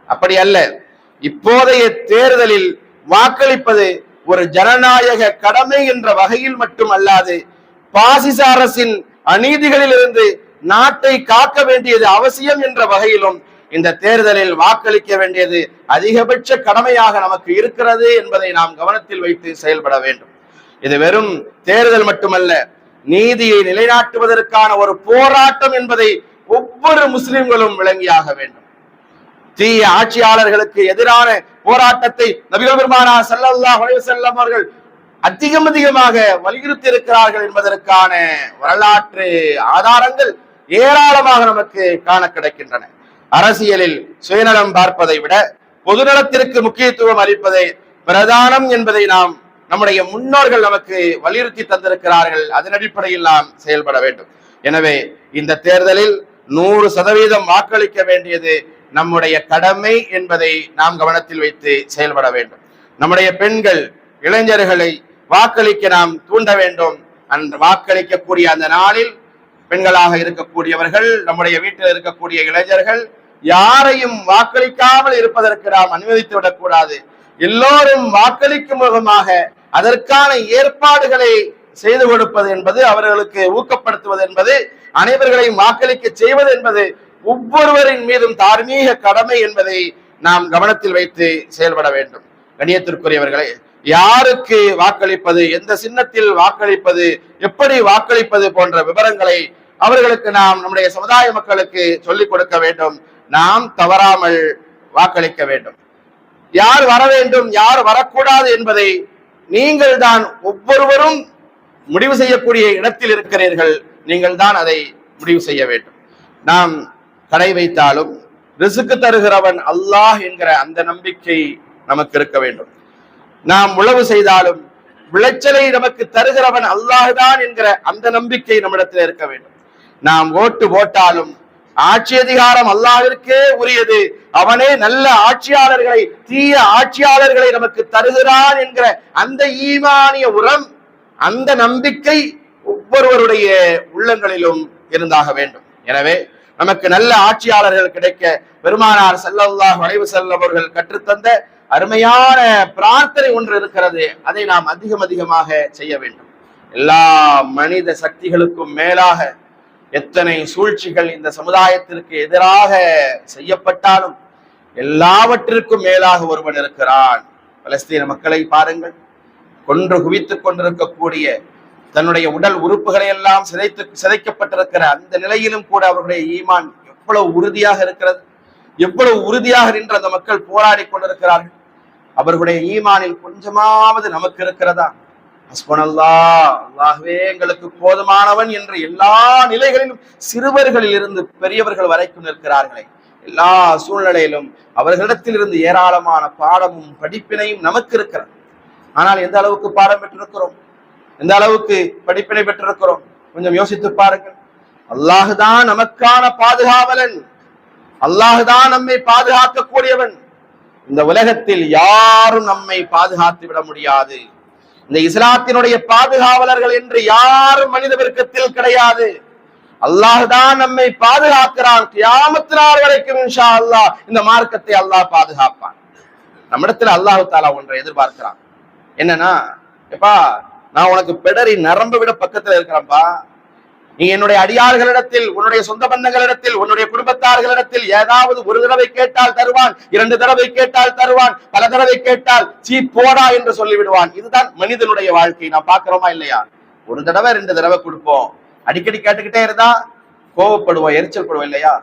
S2: அப்படி அல்ல. இப்போதைய தேர்தலில் வாக்களிப்பது ஒரு ஜனநாயக கடமை என்ற வகையில் மட்டும் அல்லாது, பாசிச அரசின் அநீதிகளில் இருந்து நாட்டை காக்க வேண்டியது அவசியம் என்ற வகையிலும் இந்த தேர்தலில் வாக்களிக்க வேண்டியது அதிகபட்ச கடமையாக நமக்கு இருக்கிறது என்பதை நாம் கவனத்தில் வைத்து செயல்பட வேண்டும். இது வெறும் தேர்தல் மட்டுமல்ல, நீதியை நிலைநாட்டுவதற்கான ஒரு போராட்டம் என்பதை ஒவ்வொரு முஸ்லிம்களும் விளங்கியாக வேண்டும். தீய ஆட்சியாளர்களுக்கு எதிரான போராட்டத்தை நபிகள் பெருமானார் ஸல்லல்லாஹு அலைஹி வஸல்லம் அவர்கள் அதிகமாக வலியுறுத்தி இருக்கிறார்கள் என்பதற்கான வரலாற்று ஆதாரங்கள் ஏராளமாக நமக்கு காண கிடைக்கின்றன. அரசியலில் சுயநலம் பார்ப்பதை விட பொதுநலத்திற்கு முக்கியத்துவம் அளிப்பதை பிரதானம் என்பதை நம்முடைய முன்னோர்கள் நமக்கு வலியுறுத்தி தந்திருக்கிறார்கள். அதன் அடிப்படையில் நாம் செயல்பட வேண்டும். எனவே இந்த தேர்தலில் 100% வாக்களிக்க வேண்டியது நம்முடைய கடமை என்பதை நாம் கவனத்தில் வைத்து செயல்பட வேண்டும். நம்முடைய பெண்கள், இளைஞர்களை வாக்களிக்க நாம் தூண்ட வேண்டும். அந்த வாக்களிக்கக்கூடிய அந்த நாளில் பெண்களாக இருக்கக்கூடியவர்கள், நம்முடைய வீட்டில் இருக்கக்கூடிய இளைஞர்கள் யாரையும் வாக்களிக்காமல் இருப்பதற்கு நாம் அனுமதித்து விடக்கூடாது. எல்லோரும் வாக்களிக்கும் முகமாக அதற்கான ஏற்பாடுகளை செய்து கொடுப்பது என்பது, அவர்களுக்கு ஊக்கப்படுத்துவது என்பது, அனைவர்களையும் வாக்களிக்க செய்வது என்பது ஒவ்வொருவரின் மீதும் தார்மீக கடமை என்பதை நாம் கவனத்தில் வைத்து செயல்பட வேண்டும். கண்ணியத்திற்குரியவர்களே, யாருக்கு வாக்களிப்பது, எந்த சின்னத்தில் வாக்களிப்பது, எப்படி வாக்களிப்பது போன்ற விவரங்களை அவர்களுக்கு நாம் நம்முடைய சமுதாய மக்களுக்கு சொல்லிக் கொடுக்க வேண்டும். நாம் தவறாமல் வாக்களிக்க வேண்டும். யார் வர வேண்டும், யார் வரக்கூடாது என்பதை நீங்கள் தான் ஒவ்வொருவரும் முடிவு செய்யக்கூடிய இடத்தில் இருக்கிறீர்கள். நீங்கள் தான் அதை முடிவு செய்ய வேண்டும். நாம் கடை வைத்தாலும் ரிசுக்கு தருகிறவன் அல்லாஹ் என்கிற அந்த நம்பிக்கை நமக்கு இருக்க வேண்டும். நாம் உழவு செய்தாலும் விளைச்சலை நமக்கு தருகிறவன் அல்லாஹ்தான் என்கிற அந்த நம்பிக்கை நம்மிடத்தில் இருக்க வேண்டும். நாம் ஓட்டு போட்டாலும் ஆட்சி அதிகாரம் அல்லாஹ்விற்கே உரியது, அவனே நல்ல ஆட்சியாளர்களை, தீய ஆட்சியாளர்களை நமக்கு தருகிறான் என்கிற அந்த ஈமானிய உரம், அந்த நம்பிக்கை ஒவ்வொருவருடைய உள்ளங்களிலும் இருந்தாக வேண்டும். எனவே நமக்கு நல்ல ஆட்சியாளர்கள் கிடைக்க பெருமானார் ஸல்லல்லாஹு அலைஹி வஸல்லம் அவர்கள் கற்றுத்தந்த அருமையான பிரார்த்தனை ஒன்று இருக்கிறது. அதை நாம் அதிகமாக செய்ய வேண்டும். எல்லா மனித சக்திகளுக்கும் மேலாக எத்தனை சூழ்ச்சிகள் இந்த சமுதாயத்திற்கு எதிராக செய்யப்பட்டாலும் எல்லாவற்றிற்கும் மேலாக ஒருவன் இருக்கிறான். பலஸ்தீன மக்களை பாருங்கள். கொன்று குவித்துக் கொண்டிருக்கக்கூடிய, தன்னுடைய உடல் உறுப்புகளை எல்லாம் சிதைக்கப்பட்டிருக்கிற அந்த நிலையிலும் கூட அவருடைய ஈமான் எவ்வளவு உறுதியாக இருக்கிறது, எவ்வளவு உறுதியாக நின்று அந்த மக்கள் போராடி கொண்டிருக்கிறார்கள். அவர்களுடைய ஈமானில் கொஞ்சமாவது நமக்கு இருக்கிறதா? ஹஸ்புனல்லாஹ், அல்லாஹ்வே எங்களுக்கு போதுமானவன் என்று எல்லா நிலைகளிலும் சிறுவர்களில் இருந்து பெரியவர்கள் வரைக்கும் நிற்கிறார்களே, எல்லா சூழ்நிலையிலும் அவர்களிடத்தில் இருந்து ஏராளமான பாடமும் படிப்பினையும் நமக்கு இருக்கிறது. ஆனால் எந்த அளவுக்கு பாடம் பெற்றிருக்கிறோம், எந்த அளவுக்கு படிப்பினை பெற்றிருக்கிறோம்? கொஞ்சம் யோசித்து பாருங்கள். அல்லாஹுதான் நமக்கான பாதுகாவலன், அல்லாஹுதான் நம்மை பாதுகாக்கக்கூடியவன். இந்த உலகத்தில் யாரும் நம்மை பாதுகாத்து விட முடியாது. இந்த இஸ்லாத்தினுடைய பாதுகாவலர்கள் என்று யாரும் மனித வர்க்கத்தில் கிடையாது. அல்லாஹுதான் நம்மை பாதுகாக்கிறான். கியாமத் நாள் வரைக்கும் இன்ஷா அல்லாஹ் இந்த மார்க்கத்தை அல்லாஹ் பாதுகாப்பான். நம்மிடத்துல அல்லாஹு தாலா ஒன்றை எதிர்பார்க்கிறான். என்னன்னா, எப்பா நான் உனக்கு பெடரி நரம்பு விட பக்கத்துல இருக்கிறேன்ப்பா, நீ என்னுடைய அடியார்களிடத்தில், உன்னுடைய சொந்த பந்தங்களிடத்தில், உன்னுடைய குடும்பத்தார்களிடத்தில் ஏதாவது ஒரு தடவை கேட்டால் தருவான், 2 தடவை கேட்டால் தருவான், பல தடவை கேட்டால் சீ போடா என்று சொல்லிவிடுவான். இதுதான் மனிதனுடைய வாழ்க்கை. நான் பாக்குறோமா இல்லையா? 1 தடவை 2 தடவை கொடுப்போம், அடிக்கடி கேட்டுக்கிட்டே இருந்தா கோவப்படுவோம், எரிச்சல் படுவோம் இல்லையா?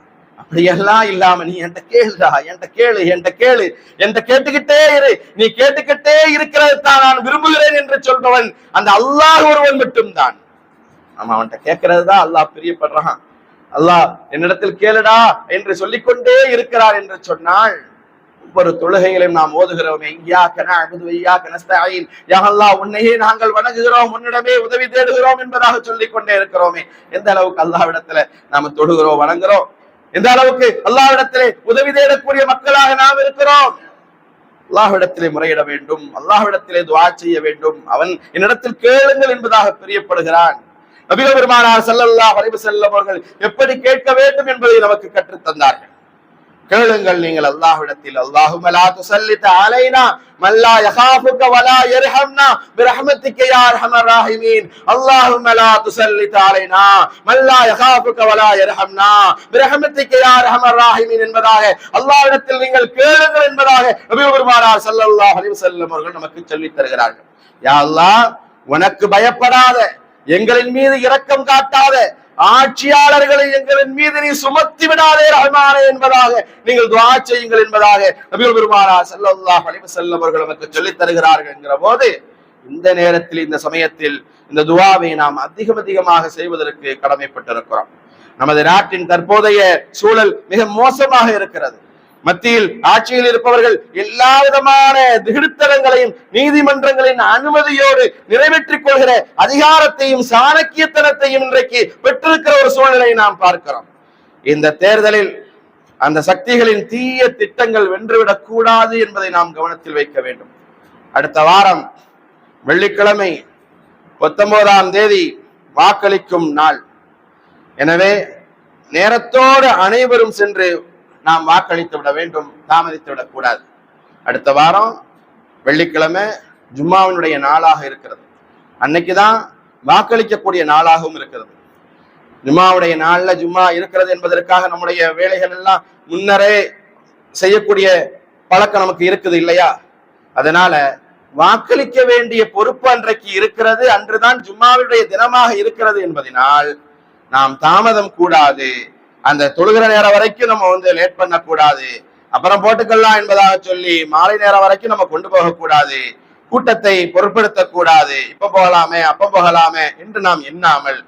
S2: அப்படியெல்லாம் இல்லாம நீ என்கிட்ட கேளுடா, என்கிட்ட கேளு, என்கிட்ட கேட்டுக்கிட்டே இரு, நீ கேட்டுக்கிட்டே இருக்கிறது தான் நான் விரும்புகிறேன் என்று சொல்பவன் அந்த அல்லாஹ் ஒருவன் மட்டும்தான். நம்ம அவன்கிட்ட கேட்கறது தான் அல்லாஹ் பிரியப்படுறான். அல்லாஹ் என்னிடத்தில் கேளுடா என்று சொல்லிக்கொண்டே இருக்கிறார் என்று சொன்னால், ஒவ்வொரு தொழுகையிலும் நாம் ஓதுகிறோமே, இய்யாக நஅபுது வ இய்யாக நஸ்தஈன், யா அல்லாஹ் உன்னையே நாங்கள் வணங்குகிறோம், உன்னிடமே உதவி தேடுகிறோம் என்பதாக சொல்லிக் கொண்டே இருக்கிறோமே. எந்த அளவுக்கு அல்லாஹ்விடத்துல நாம தொழுகிறோம், வணங்குறோம், எந்த அளவுக்கு அல்லாஹ்விடத்திலே உதவி தேடக்கூடிய மக்களாக நாம் இருக்கிறோம். அல்லாஹ்விடத்திலே முறையிட வேண்டும், அல்லாஹ்விடத்திலே துஆ செய்ய வேண்டும். அவன் என்னிடத்தில் கேளுங்கள் என்பதாக பிரியப்படுகிறான். நபிகள் பெருமானார் ஸல்லல்லாஹு அலைஹி வஸல்லம் அவர்கள் எப்படி கேட்க வேண்டும் என்பதை நமக்கு கற்றுத் தந்தார்கள். கேளுங்கள் நீங்கள் அல்லாஹ்விடத்தில், அல்லாஹும்ம லா துஸல்லித் அலைனா மன் லா யகாஃபுக வலா யர்ஹம்னா பிரஹ்மத்திக யா அர்ஹமர் ராஹிமீன். அல்லாஹும்ம லா துஸல்லித் அலைனா மன் லா யகாஃபுக வலா யர்ஹம்னா பிரஹ்மத்திக யா அர்ஹமர் ராஹிமீன் என்பதாக அல்லாஹ்விடத்தில் நீங்கள் கேளுங்கள் என்பதாக நபிகள் பெருமானார் ஸல்லல்லாஹு அலைஹி வஸல்லம் அவர்கள் நமக்கு சொல்லித் தருகிறார்கள். யா அல்லாஹ், உனக்கு பயப்படாத, எங்களின் மீது இரக்கம் காட்டாத ஆட்சியாளர்களை எங்களின் மீது நீ சுமத்தி விடாதே ரஹ்மானே என்பதாக நீங்கள் துஆ செய்யுங்கள் என்பதாக நபிகள் பெருமானார் ஸல்லல்லாஹு அலைஹி வஸல்லம் அவர்கள் நமக்கு சொல்லித் தருகிறார்கள் என்கிற போது, இந்த நேரத்தில், இந்த சமயத்தில் இந்த துஆவை நாம் அதிகமாக செய்வதற்கு கடமைப்பட்டிருக்கிறோம். நமது நாட்டின் தற்போதைய சூழல் மிக மோசமாக இருக்கிறது. மத்தியில் ஆட்சியில் இருப்பவர்கள் எல்லா விதமான திகிடுத்தனங்களையும் நீதிமன்றங்களின் அனுமதியோடு நிறைவேற்றிக் கொள்கிற அதிகாரத்தையும் சாணக்கியத்தனத்தையும் இன்றைக்கு பெற்றிருக்கிற ஒரு சூழ்நிலையை நாம் பார்க்கிறோம். இந்த தேர்தலில் அந்த சக்திகளின் தீய திட்டங்கள் வென்றுவிடக் கூடாது என்பதை நாம் கவனத்தில் வைக்க வேண்டும். அடுத்த வாரம் வெள்ளிக்கிழமை 19ஆம் தேதி வாக்களிக்கும் நாள். எனவே நேரத்தோடு அனைவரும் சென்று நாம் வாக்களித்து விட வேண்டும், தாமதித்து விடக் கூடாது. அடுத்த வாரம் வெள்ளிக்கிழமை ஜும்மாவினுடைய நாளாக இருக்கிறது. அன்னைக்குதான் வாக்களிக்கக்கூடிய நாளாகவும் இருக்கிறது. ஜும்மாவுடைய நாள்ல ஜும்மா இருக்கிறது என்பதற்காக நம்முடைய வேலைகள் எல்லாம் முன்னரே செய்யக்கூடிய பழக்கம் நமக்கு இருக்குது இல்லையா? அதனால வாக்களிக்க வேண்டிய பொறுப்பு அன்றைக்கு இருக்கிறது, அன்றுதான் ஜும்மாவுடைய தினமாக இருக்கிறது என்பதனால் நாம் தாமதம் கூடாது. அந்த தொழுகிற நேரம் வரைக்கும் நம்ம லேட் பண்ண கூடாது, அப்புறம் போட்டுக்கலாம் என்பதாக சொல்லி மாலை நேரம் வரைக்கும் நம்ம கொண்டு போக கூடாது, கூட்டத்தை பொருட்படுத்த கூடாது, இப்ப போகலாமே அப்ப போகலாமே என்று நாம் எண்ணாமல்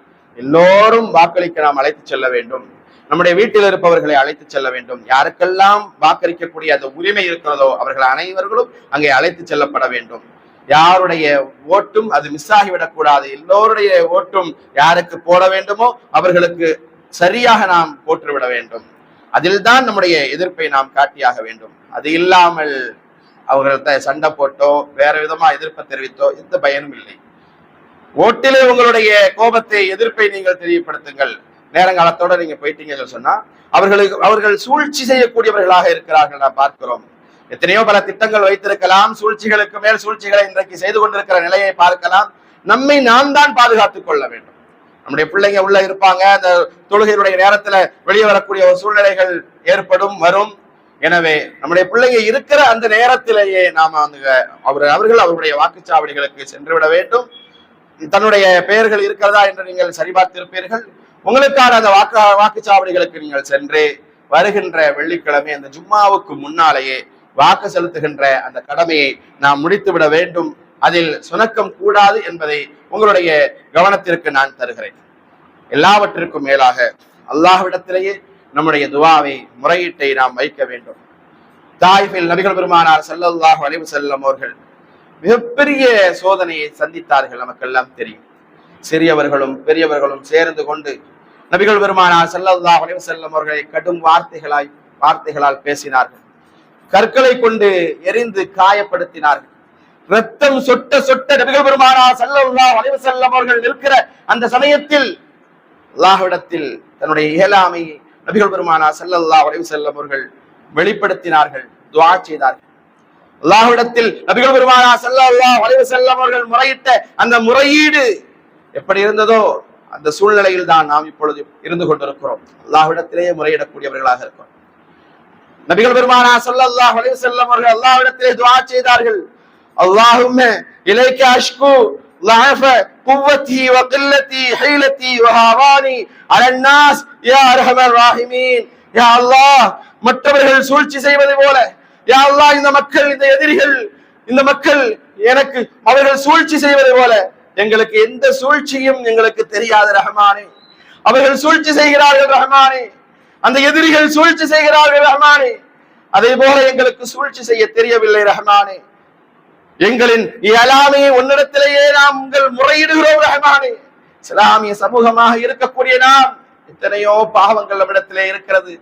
S2: எல்லோரும் வாக்களிக்க நாம் அழைத்து செல்ல வேண்டும். நம்முடைய வீட்டில் இருப்பவர்களை அழைத்து செல்ல வேண்டும். யாருக்கெல்லாம் வாக்களிக்கக்கூடிய அந்த உரிமை இருக்கிறதோ அவர்கள் அனைவர்களும் அங்கே அழைத்து செல்லப்பட வேண்டும். யாருடைய ஓட்டும் அது மிஸ் ஆகிவிடக் கூடாது. எல்லோருடைய ஓட்டும் யாருக்கு போட வேண்டுமோ அவர்களுக்கு சரியாக நாம் போற்றுவிட வேண்டும். அதில் தான் நம்முடைய எதிர்ப்பை நாம் காட்டியாக வேண்டும். அது இல்லாமல் அவர்கள்ட்ட சண்டை போட்டோ வேற விதமா எதிர்ப்பை தெரிவித்தோ எந்த பயனும் இல்லை. ஓட்டிலே உங்களுடைய கோபத்தை, எதிர்ப்பை நீங்கள் தெரியப்படுத்துங்கள். நேரங்காலத்தோட நீங்க போயிட்டீங்கன்னு சொன்னா அவர்கள் சூழ்ச்சி செய்யக்கூடியவர்களாக இருக்கிறார்கள். நாம் பார்க்கிறோம், எத்தனையோ பல திட்டங்கள் வைத்திருக்கலாம், சூழ்ச்சிகளுக்கு மேல் சூழ்ச்சிகளை இன்றைக்கு செய்து கொண்டிருக்கிற நிலையை பார்க்கலாம். நம்மை நாம் தான் பாதுகாத்துக் கொள்ள வேண்டும். நம்முடைய பிள்ளைங்க உள்ள இருப்பாங்க, அந்த தொழுகையுடைய நேரத்துல வெளியே வரக்கூடிய ஒரு சூழ்நிலைகள் ஏற்படும் வரும். எனவே நம்முடைய பிள்ளைங்க இருக்கிற அந்த நேரத்திலேயே நாம அவர்கள் அவருடைய வாக்குச்சாவடிகளுக்கு சென்று விட வேண்டும். தன்னுடைய பெயர்கள் இருக்கிறதா என்று நீங்கள் சரிபார்த்திருப்பீர்கள். உங்களுக்கான அந்த வாக்குச்சாவடிகளுக்கு நீங்கள் சென்று வருகின்ற வெள்ளிக்கிழமை அந்த ஜும்மாவுக்கு முன்னாலேயே வாக்கு செலுத்துகின்ற அந்த கடமையை நாம் முடித்து விட வேண்டும். அதில் சுணக்கம் கூடாது என்பதை உங்களுடைய கவனத்திற்கு நான் தருகிறேன். எல்லாவற்றிற்கும் மேலாக அல்லாஹ்விடத்திலேயே நம்முடைய துஆவை, முறையீட்டை நாம் வைக்க வேண்டும். தாயிஃபில் நபிகள் பெருமானார் ஸல்லல்லாஹு அலைஹி வஸல்லம் அவர்கள் மிகப்பெரிய சோதனையை சந்தித்தார்கள். நமக்கெல்லாம் தெரியும். சிறியவர்களும் பெரியவர்களும் சேர்ந்து கொண்டு நபிகள் பெருமானார் ஸல்லல்லாஹு அலைஹி வஸல்லம் அவர்களை கடும் வார்த்தைகளால் பேசினார்கள். கற்களை கொண்டு எரிந்து காயப்படுத்தினார்கள். ரத்தம் சொட்ட சொட்ட நபிகள் பெருமானார் ஸல்லல்லாஹு அலைஹி வஸல்லம் அவர்கள் நிற்கிற அந்த சமயத்தில் அல்லாஹ்விடத்தில் தன்னுடைய இயலாமையை நபிகள் பெருமானார் ஸல்லல்லாஹு அலைஹி வஸல்லம் அவர்கள் வெளிப்படுத்தினார்கள், துஆ செய்தார்கள். அல்லாஹ்விடத்தில் நபிகள் பெருமானார் ஸல்லல்லாஹு அலைஹி வஸல்லம் அவர்கள் முறையிட்ட அந்த முறையீடு எப்படி இருந்ததோ அந்த சூழ்நிலையில் தான் நாம் இப்பொழுது இருந்து கொண்டிருக்கிறோம். அல்லாஹ்விடத்திலேயே முறையிடக்கூடியவர்களாக இருக்கிறோம். நபிகள் பெருமானார் ஸல்லல்லாஹு அலைஹி வஸல்லம் அவர்கள் அல்லாஹ்விடத்திலே துஆ செய்தார்கள். اللهم إليك أشكو ضعف قوتي وقلتي حيلتي وهواني على الناس يا أرحم الراحمين. யா அல்லாஹ் மற்றவர்கள் சூழ்ச்சி செய்வது போல யா அல்லாஹ் இந்த மக்கள், இந்த எதிரிகள், இந்த மக்கள் எனக்கு அவர்கள் சூழ்ச்சி செய்வது போல எங்களுக்கு எந்த சூழ்ச்சியும் எங்களுக்கு தெரியாது ரஹ்மானே. அவர்கள் சூழ்ச்சி செய்கிறார்கள் ரஹ்மானே, அந்த எதிரிகள் சூழ்ச்சி செய்கிறார்கள் ரஹ்மானே, அதே போல எங்களுக்கு சூழ்ச்சி செய்ய தெரியவில்லை ரஹ்மானே. எங்களின் இயலாமையை உன்னிடத்திலேயே நாம் உங்கள் முறையிடுகிறோம் ரஹ்மானே. இஸ்லாமிய சமூகமாக இருக்கக்கூடிய நாம் எத்தனையோ பாவங்கள் நம்மிடத்திலே இருக்கிறது,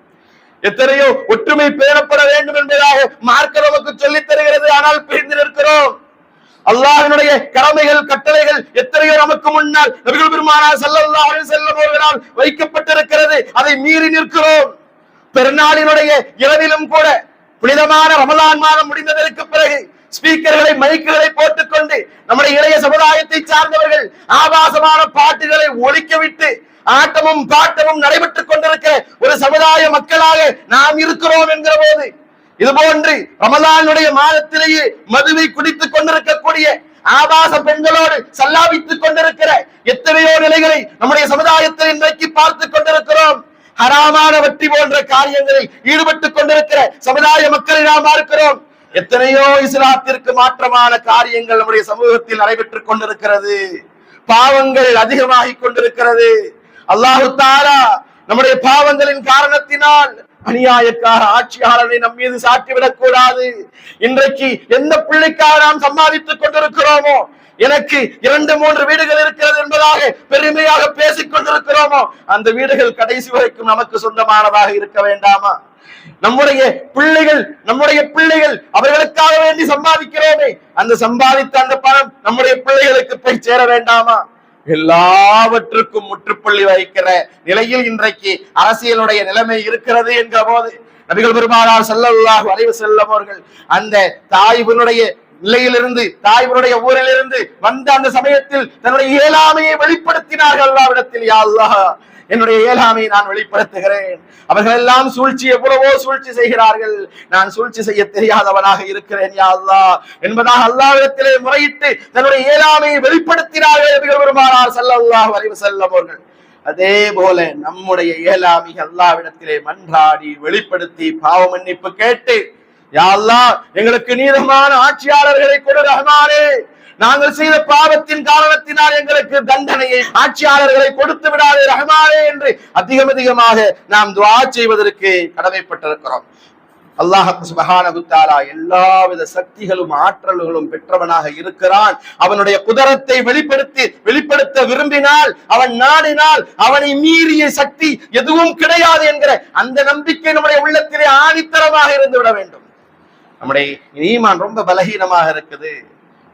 S2: எத்தனையோ ஒற்றுமை பேணப்பட வேண்டும் என்பதாக மார்க்க நமக்கு சொல்லித் தருகிறது. ஆனால் பிரிந்து நிற்கிறோம். அல்லாஹ்வினுடைய கடமைகள், கட்டளைகள் எத்தனையோ நமக்கு முன்னால் நபிகள் பெருமானார் ஸல்லல்லாஹு அலைஹி வஸல்லம் அவர்களால் வைக்கப்பட்டிருக்கிறது. அதை மீறி நிற்கிறோம். பெருநாளினுடைய இரவிலும் கூட புனிதமான ரமலான் மாதம் முடிந்ததற்கு பிறகு ஸ்பீக்கர்களை, மைக்குகளை போட்டுக்கொண்டு நம்முடைய இளைய சமுதாயத்தை சார்ந்தவர்கள் ஆபாசமான பாட்டுகளை ஒலிக்கவிட்டு ஆட்டமும் பாட்டமும் நடைபெற்றுக் கொண்டிருக்கிற ஒரு சமுதாய மக்களாக நாம் இருக்கிறோம் என்கிற போது, இது போன்று ரமலானுடைய மாதத்திலேயே மதுவை குடித்துக் கொண்டிருக்கக்கூடிய ஆபாச பெண்களோடு சல்லாபித்துக் கொண்டிருக்கிற எத்தனையோ நிலைகளை நம்முடைய சமுதாயத்தில் இன்றைக்கு பார்த்துக் கொண்டிருக்கிறோம். ஹராமான வட்டி போன்ற காரியங்களில் ஈடுபட்டுக் கொண்டிருக்கிற சமுதாய மக்களை நாம் பார்க்கிறோம். எத்தனையோ இஸ்லாத்திற்கு மாற்றமான காரியங்கள் நம்முடைய சமூகத்தில் நடைபெற்றுக் கொண்டிருக்கிறது. பாவங்கள் அதிகமாகிக் கொண்டிருக்கிறது. அல்லாஹு தஆலா நம்முடைய பாவங்களின் காரணத்தினால் அநியாயக்கார ஆட்சியாளரை நம் மீது சாட்டிவிடக் கூடாது. இன்றைக்கு எந்த பிள்ளைக்காக நாம் சம்பாதித்துக் கொண்டிருக்கிறோமோ, எனக்கு 2-3 வீடுகள் இருக்கிறது என்பதாக பெருமையாக பேசிக் கொண்டிருக்கிறோமோ, அந்த வீடுகள் கடைசி வரைக்கும் நமக்கு சொந்தமானதாக இருக்க வேண்டாமா? நம்முடைய பிள்ளைகள் அவர்களுக்காக வேண்டி சம்பாதிக்கிறோமே, அந்த சம்பாதித்த அந்த பணம் நம்முடைய பிள்ளைகளுக்கு போய் சேர வேண்டாமா? எல்லாவற்றுக்கும் முற்றுப்புள்ளி வைக்கிற நிலையில் இன்றைக்கு அரசியலுடைய நிலைமை இருக்கிறது என்கிற போது நபிகள் பெருமானார் ஸல்லல்லாஹு அலைஹி வஸல்லம் அவர்கள் அந்த தாயினுடைய நிலையிலிருந்து, தாயினுடைய ஊரிலிருந்து வந்த அந்த சமயத்தில் தன்னுடைய இயலாமையை வெளிப்படுத்தினார்கள். அல்லாஹ்விடத்தில், யா அல்லாஹ், என்னுடைய இயலாமையை நான் வெளிப்படுத்துகிறேன். அவர்கள் எல்லாம் சூழ்ச்சி, எவ்வளவோ சூழ்ச்சி செய்கிறார்கள், நான் சூழ்ச்சி செய்ய தெரியாதவனாக இருக்கிறேன் யா அல்லாஹ் என்பதாக அல்லாஹ்விடத்திலே முறையிட்டு தன்னுடைய இயலாமையை வெளிப்படுத்தினார்கள் நபிகள் பெருமானார் ஸல்லல்லாஹு அலைஹி வஸல்லம் அவர்கள். அதே போல நம்முடைய இயலாமை அல்லாஹ்விடத்திலே மன்றாடி வெளிப்படுத்தி பாவ மன்னிப்பு கேட்டு, யா அல்லாஹ், எங்களுக்கு நீதமான ஆட்சியாளர்களை கொடு ரஹ்மானே, நாங்கள் செய்த பாவத்தின் காரணத்தினால் எங்களுக்கு தண்டனையை, ஆட்சியாளர்களை கொடுத்து விடாதே ரஹ்மானே என்று அதிகமாக நாம் துஆ செய்வதற்கு கடமைப்பட்டிருக்கிறோம். அல்லாஹ் சுப்ஹானஹு வ தஆலா எல்லாவித சக்திகளும் ஆற்றல்களும் பெற்றவனாக இருக்கிறான். அவனுடைய குதரத்தை வெளிப்படுத்த விரும்பினால், அவன் நாடினால் அவனை மீறிய சக்தி எதுவும் கிடையாது என்கிற அந்த நம்பிக்கை நம்முடைய உள்ளத்திலே ஆணித்தரமாக இருந்து விட வேண்டும். நம்முடைய ஈமான் ரொம்ப பலகீனமாக இருக்குது.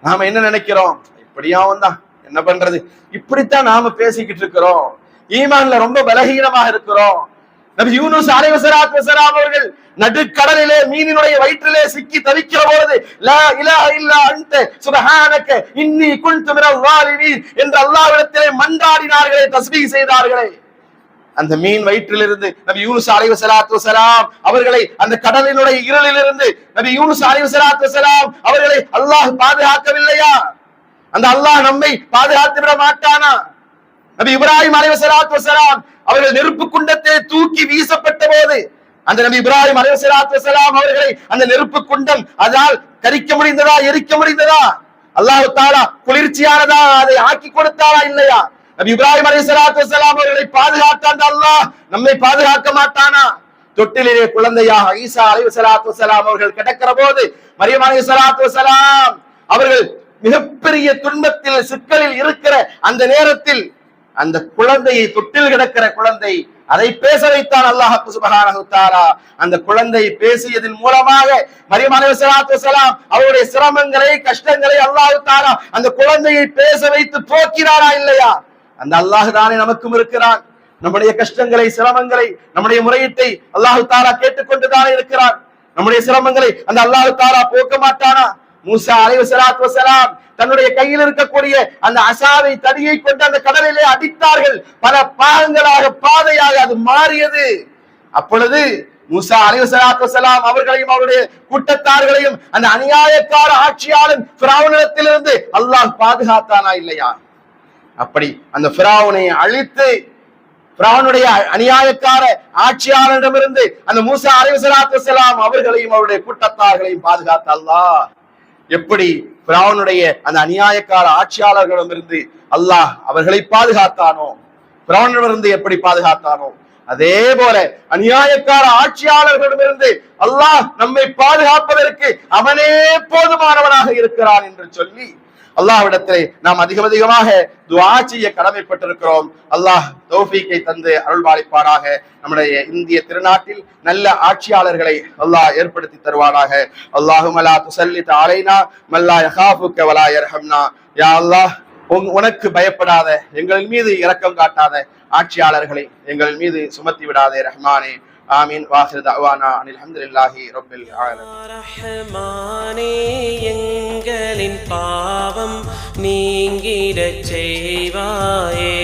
S2: நாம என்ன நினைக்கிறோம்? இப்படியாவும் தான், என்ன பண்றது, இப்படித்தான் நாம பேசிக்கிட்டு இருக்கிறோம். ஈமான்ல ரொம்ப பலகீனமாக இருக்கிறோம். நபி யூனுஸ் அலைஹிஸ்ஸலாத்து வஸலாம் அவர்கள் நடுக்கடலிலே மீனினுடைய வயிற்றிலே சிக்கி தவிக்கிற பொழுது, லா இலாஹ இல்லா அன்த சுப்ஹானக இன்னி குன்து மினல் ஸாலிமீன் என்று அல்லாஹ்விடத்திலே மன்றாடினார்களே, தஸ்பீஹ் செய்தார்களே. அந்த மீன் வயிற்றிலிருந்து நபி யூனுஸ் அலைஹிஸ்ஸலாத்து வஸலாம் அவர்களை, அந்த கடலினுடைய இருளிலிருந்து நபி யூனுஸ் அலைஹிஸ்ஸலாத்து வஸலாம் அவர்களை அல்லாஹ் பாதுகாக்கவில்லையா? அந்த அல்லாஹ் நம்மை பாதுகாத்து விட மாட்டானா? நபி இப்ராஹிம் அலைஹிஸ்ஸலாத்து வஸலாம் அவர்கள் நெருப்பு குண்டத்தை தூக்கி வீசப்பட்ட போது, அந்த நபி இப்ராஹிம் அலைஹிஸ்ஸலாத்து வஸலாம் அவர்களை அந்த நெருப்பு குண்டம் அதால் கரிக்க முடிந்ததா, எரிக்க முடிந்ததா? அல்லாஹ் தஆலா குளிர்ச்சியானதா அதை ஆக்கி கொடுத்தாரா இல்லையா? நபி இப்ராஹிம் அலைஹிஸ்ஸலாத்து வஸலாம் அவர்களை பாதுகாத்த அந்த அல்லாஹ் நம்மை பாதுகாக்க மாட்டானா? தொட்டிலே குழந்தையாக ஈசா அலைஹிஸ்ஸலாத்து வஸலாம் அவர்கள் கிடக்கிற போது, மரியம் அலைஹிஸ்ஸலாத்து வஸலாம் அவர்கள் மிகப்பெரிய துன்பத்தில், சிக்கலில் இருக்கிற அந்த நேரத்தில் அந்த குழந்தையை, தொட்டில் கிடக்கிற குழந்தை, அதை பேச வைத்தான் அல்லாஹ் சுப்ஹானஹு வ தஆலா. அந்த குழந்தை பேசியதன் மூலமாக மரியம் அலைஹிஸ்ஸலாத்து வஸலாம் அவருடைய சிரமங்களை, கஷ்டங்களை அல்லாஹ் தஆலா அந்த குழந்தையை பேச வைத்து போக்கினாரா இல்லையா? அந்த அல்லாஹ் தானே நமக்கும் இருக்கிறான். நம்முடைய கஷ்டங்களை, சிரமங்களை, நம்முடைய முறையீட்டை அல்லாஹ் தஆலா கேட்டுக்கொண்டுதானே இருக்கிறான். நம்முடைய சிரமங்களை அந்த அல்லாஹ் தஆலா போக்க மாட்டானா? மூசா அலைஹிஸ்ஸலாத்து வஸலாம் தன்னுடைய கையில் இருக்கக்கூடிய அந்த அசாவை, தடியை கொண்டு அந்த கடலிலே அடித்தார்கள். பல பாகங்களாக, பாதையாக அது மாறியது. அப்பொழுது மூசா அலைஹிஸ்ஸலாத்து வஸலாம் அவர்களையும் அவருடைய கூட்டத்தார்களையும் அந்த அநியாயக்கார ஆட்சியாளன் ஃபிரௌனிடத்திலிருந்து அல்லாஹ் பாதுகாத்தானா இல்லையா? அப்படி அந்த ஃபிரௌனை அழித்து பிரானுடைய அநியாயக்கார ஆட்சியாளரிடமிருந்து அந்த மூசா அலைஹிஸ்ஸலாத்து வஸ்ஸலாம் அவர்களையும் அவருடைய கூட்டத்தார்களையும் பாதுகாத்த அல்லாஹ் எப்படி பிரானுடைய அந்த அநியாயக்கார ஆட்சியாளர்களிடமிருந்து அல்லாஹ் அவர்களை பாதுகாத்தானோ, பிரானிடமிருந்து எப்படி பாதுகாத்தானோ, அதே போல அநியாயக்கார ஆட்சியாளர்களிடமிருந்து அல்லாஹ் நம்மை பாதுகாப்பதற்கு அவனே போதுமானவனாக இருக்கிறான் என்று சொல்லி அல்லாஹ்விடத்திலே நாம் அதிகமாக துஆ செய்ய கடமைப்பட்டிருக்கிறோம். அல்லாஹ் தௌஃபீக்கை தந்து அருள்பாலிப்பானாக. நம்முடைய இந்திய திருநாட்டில் நல்ல ஆட்சியாளர்களை அல்லாஹ் ஏற்படுத்தி தருவானாக. அல்லாஹும்ம லா துஸல்லித் அலைனா மல்லா யகாஃபுக வலா யர்ஹம்னா. யா அல்லாஹ், உனக்கு பயப்படாத, எங்கள் மீது இரக்கம் காட்டாத ஆட்சியாளர்களை எங்கள் மீது சுமத்தி விடாதே ரஹ்மானே. ஆமீன். வாஹிர் தஅவானா அனில் ஹம்துலில்லாஹி ரப்பில் ஆலமீன்.
S3: ரஹ்மானே, எங்களின் பாவம் நீங்கிடச் செய்வாயே.